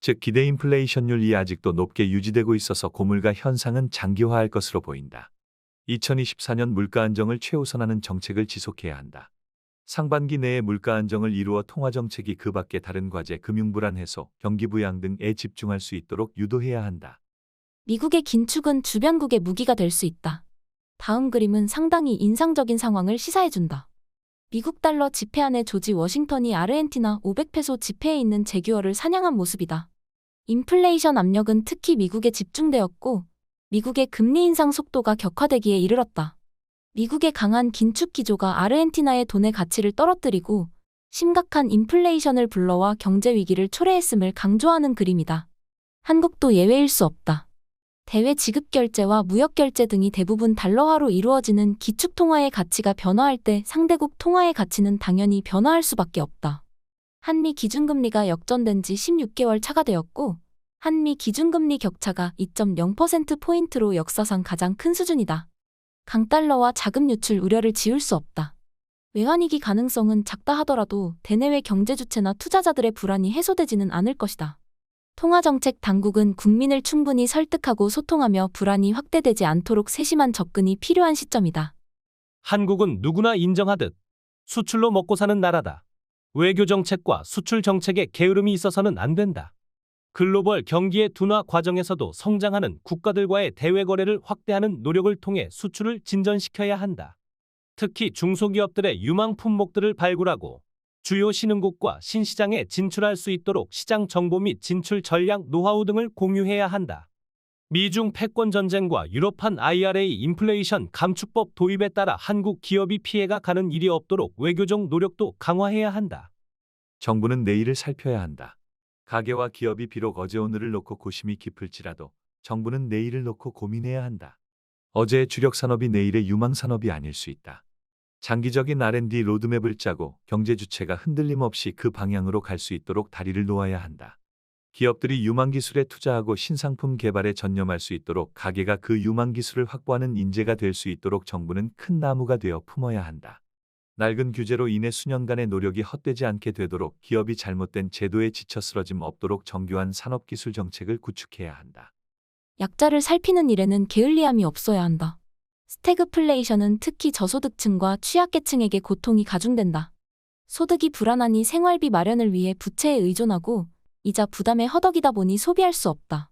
즉 기대 인플레이션율이 아직도 높게 유지되고 있어서 고물가 현상은 장기화할 것으로 보인다. 2024년 물가 안정을 최우선하는 정책을 지속해야 한다. 상반기 내에 물가 안정을 이루어 통화정책이 그 밖의 다른 과제, 금융불안 해소, 경기 부양 등에 집중할 수 있도록 유도해야 한다. 미국의 긴축은 주변국의 무기가 될 수 있다. 다음 그림은 상당히 인상적인 상황을 시사해준다. 미국 달러 지폐안에 조지 워싱턴이 아르헨티나 500페소 지폐에 있는 제규어를 사냥한 모습이다. 인플레이션 압력은 특히 미국에 집중되었고 미국의 금리 인상 속도가 격화되기에 이르렀다. 미국의 강한 긴축 기조가 아르헨티나의 돈의 가치를 떨어뜨리고 심각한 인플레이션을 불러와 경제 위기를 초래했음을 강조하는 그림이다. 한국도 예외일 수 없다. 대외 지급 결제와 무역 결제 등이 대부분 달러화로 이루어지는 기축 통화의 가치가 변화할 때 상대국 통화의 가치는 당연히 변화할 수밖에 없다. 한미 기준금리가 역전된 지 16개월 차가 되었고 한미 기준금리 격차가 2.0%포인트로 역사상 가장 큰 수준이다. 강달러와 자금 유출 우려를 지울 수 없다. 외환위기 가능성은 작다 하더라도 대내외 경제 주체나 투자자들의 불안이 해소되지는 않을 것이다. 통화정책 당국은 국민을 충분히 설득하고 소통하며 불안이 확대되지 않도록 세심한 접근이 필요한 시점이다. 한국은 누구나 인정하듯 수출로 먹고 사는 나라다. 외교 정책과 수출 정책에 게으름이 있어서는 안 된다. 글로벌 경기의 둔화 과정에서도 성장하는 국가들과의 대외 거래를 확대하는 노력을 통해 수출을 진전시켜야 한다. 특히 중소기업들의 유망 품목들을 발굴하고 주요 신흥국과 신시장에 진출할 수 있도록 시장 정보 및 진출 전략 노하우 등을 공유해야 한다. 미중 패권 전쟁과 유럽판 IRA 인플레이션 감축법 도입에 따라 한국 기업이 피해가 가는 일이 없도록 외교적 노력도 강화해야 한다. 정부는 내일을 살펴야 한다. 가계와 기업이 비록 어제 오늘을 놓고 고심이 깊을지라도 정부는 내일을 놓고 고민해야 한다. 어제의 주력 산업이 내일의 유망 산업이 아닐 수 있다. 장기적인 R&D 로드맵을 짜고 경제 주체가 흔들림 없이 그 방향으로 갈 수 있도록 다리를 놓아야 한다. 기업들이 유망 기술에 투자하고 신상품 개발에 전념할 수 있도록 가계가 그 유망 기술을 확보하는 인재가 될 수 있도록 정부는 큰 나무가 되어 품어야 한다. 낡은 규제로 인해 수년간의 노력이 헛되지 않게 되도록 기업이 잘못된 제도에 지쳐 쓰러짐 없도록 정교한 산업기술 정책을 구축해야 한다. 약자를 살피는 일에는 게을리함이 없어야 한다. 스태그플레이션은 특히 저소득층과 취약계층에게 고통이 가중된다. 소득이 불안하니 생활비 마련을 위해 부채에 의존하고 이자 부담에 허덕이다 보니 소비할 수 없다.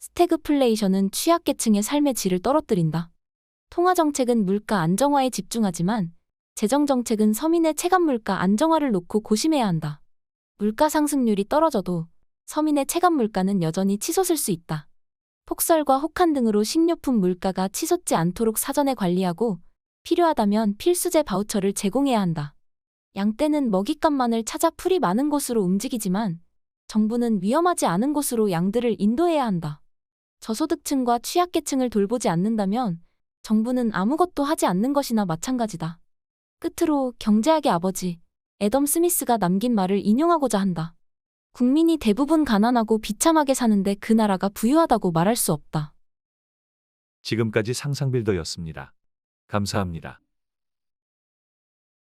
스태그플레이션은 취약계층의 삶의 질을 떨어뜨린다. 통화정책은 물가 안정화에 집중하지만 재정정책은 서민의 체감 물가 안정화를 놓고 고심해야 한다. 물가 상승률이 떨어져도 서민의 체감 물가는 여전히 치솟을 수 있다. 폭설과 혹한 등으로 식료품 물가가 치솟지 않도록 사전에 관리하고 필요하다면 필수재 바우처를 제공해야 한다. 양떼는 먹잇감만을 찾아 풀이 많은 곳으로 움직이지만 정부는 위험하지 않은 곳으로 양들을 인도해야 한다. 저소득층과 취약계층을 돌보지 않는다면 정부는 아무것도 하지 않는 것이나 마찬가지다. 끝으로 경제학의 아버지 애덤 스미스가 남긴 말을 인용하고자 한다. 국민이 대부분 가난하고 비참하게 사는데 그 나라가 부유하다고 말할 수 없다. 지금까지 상상빌더였습니다. 감사합니다.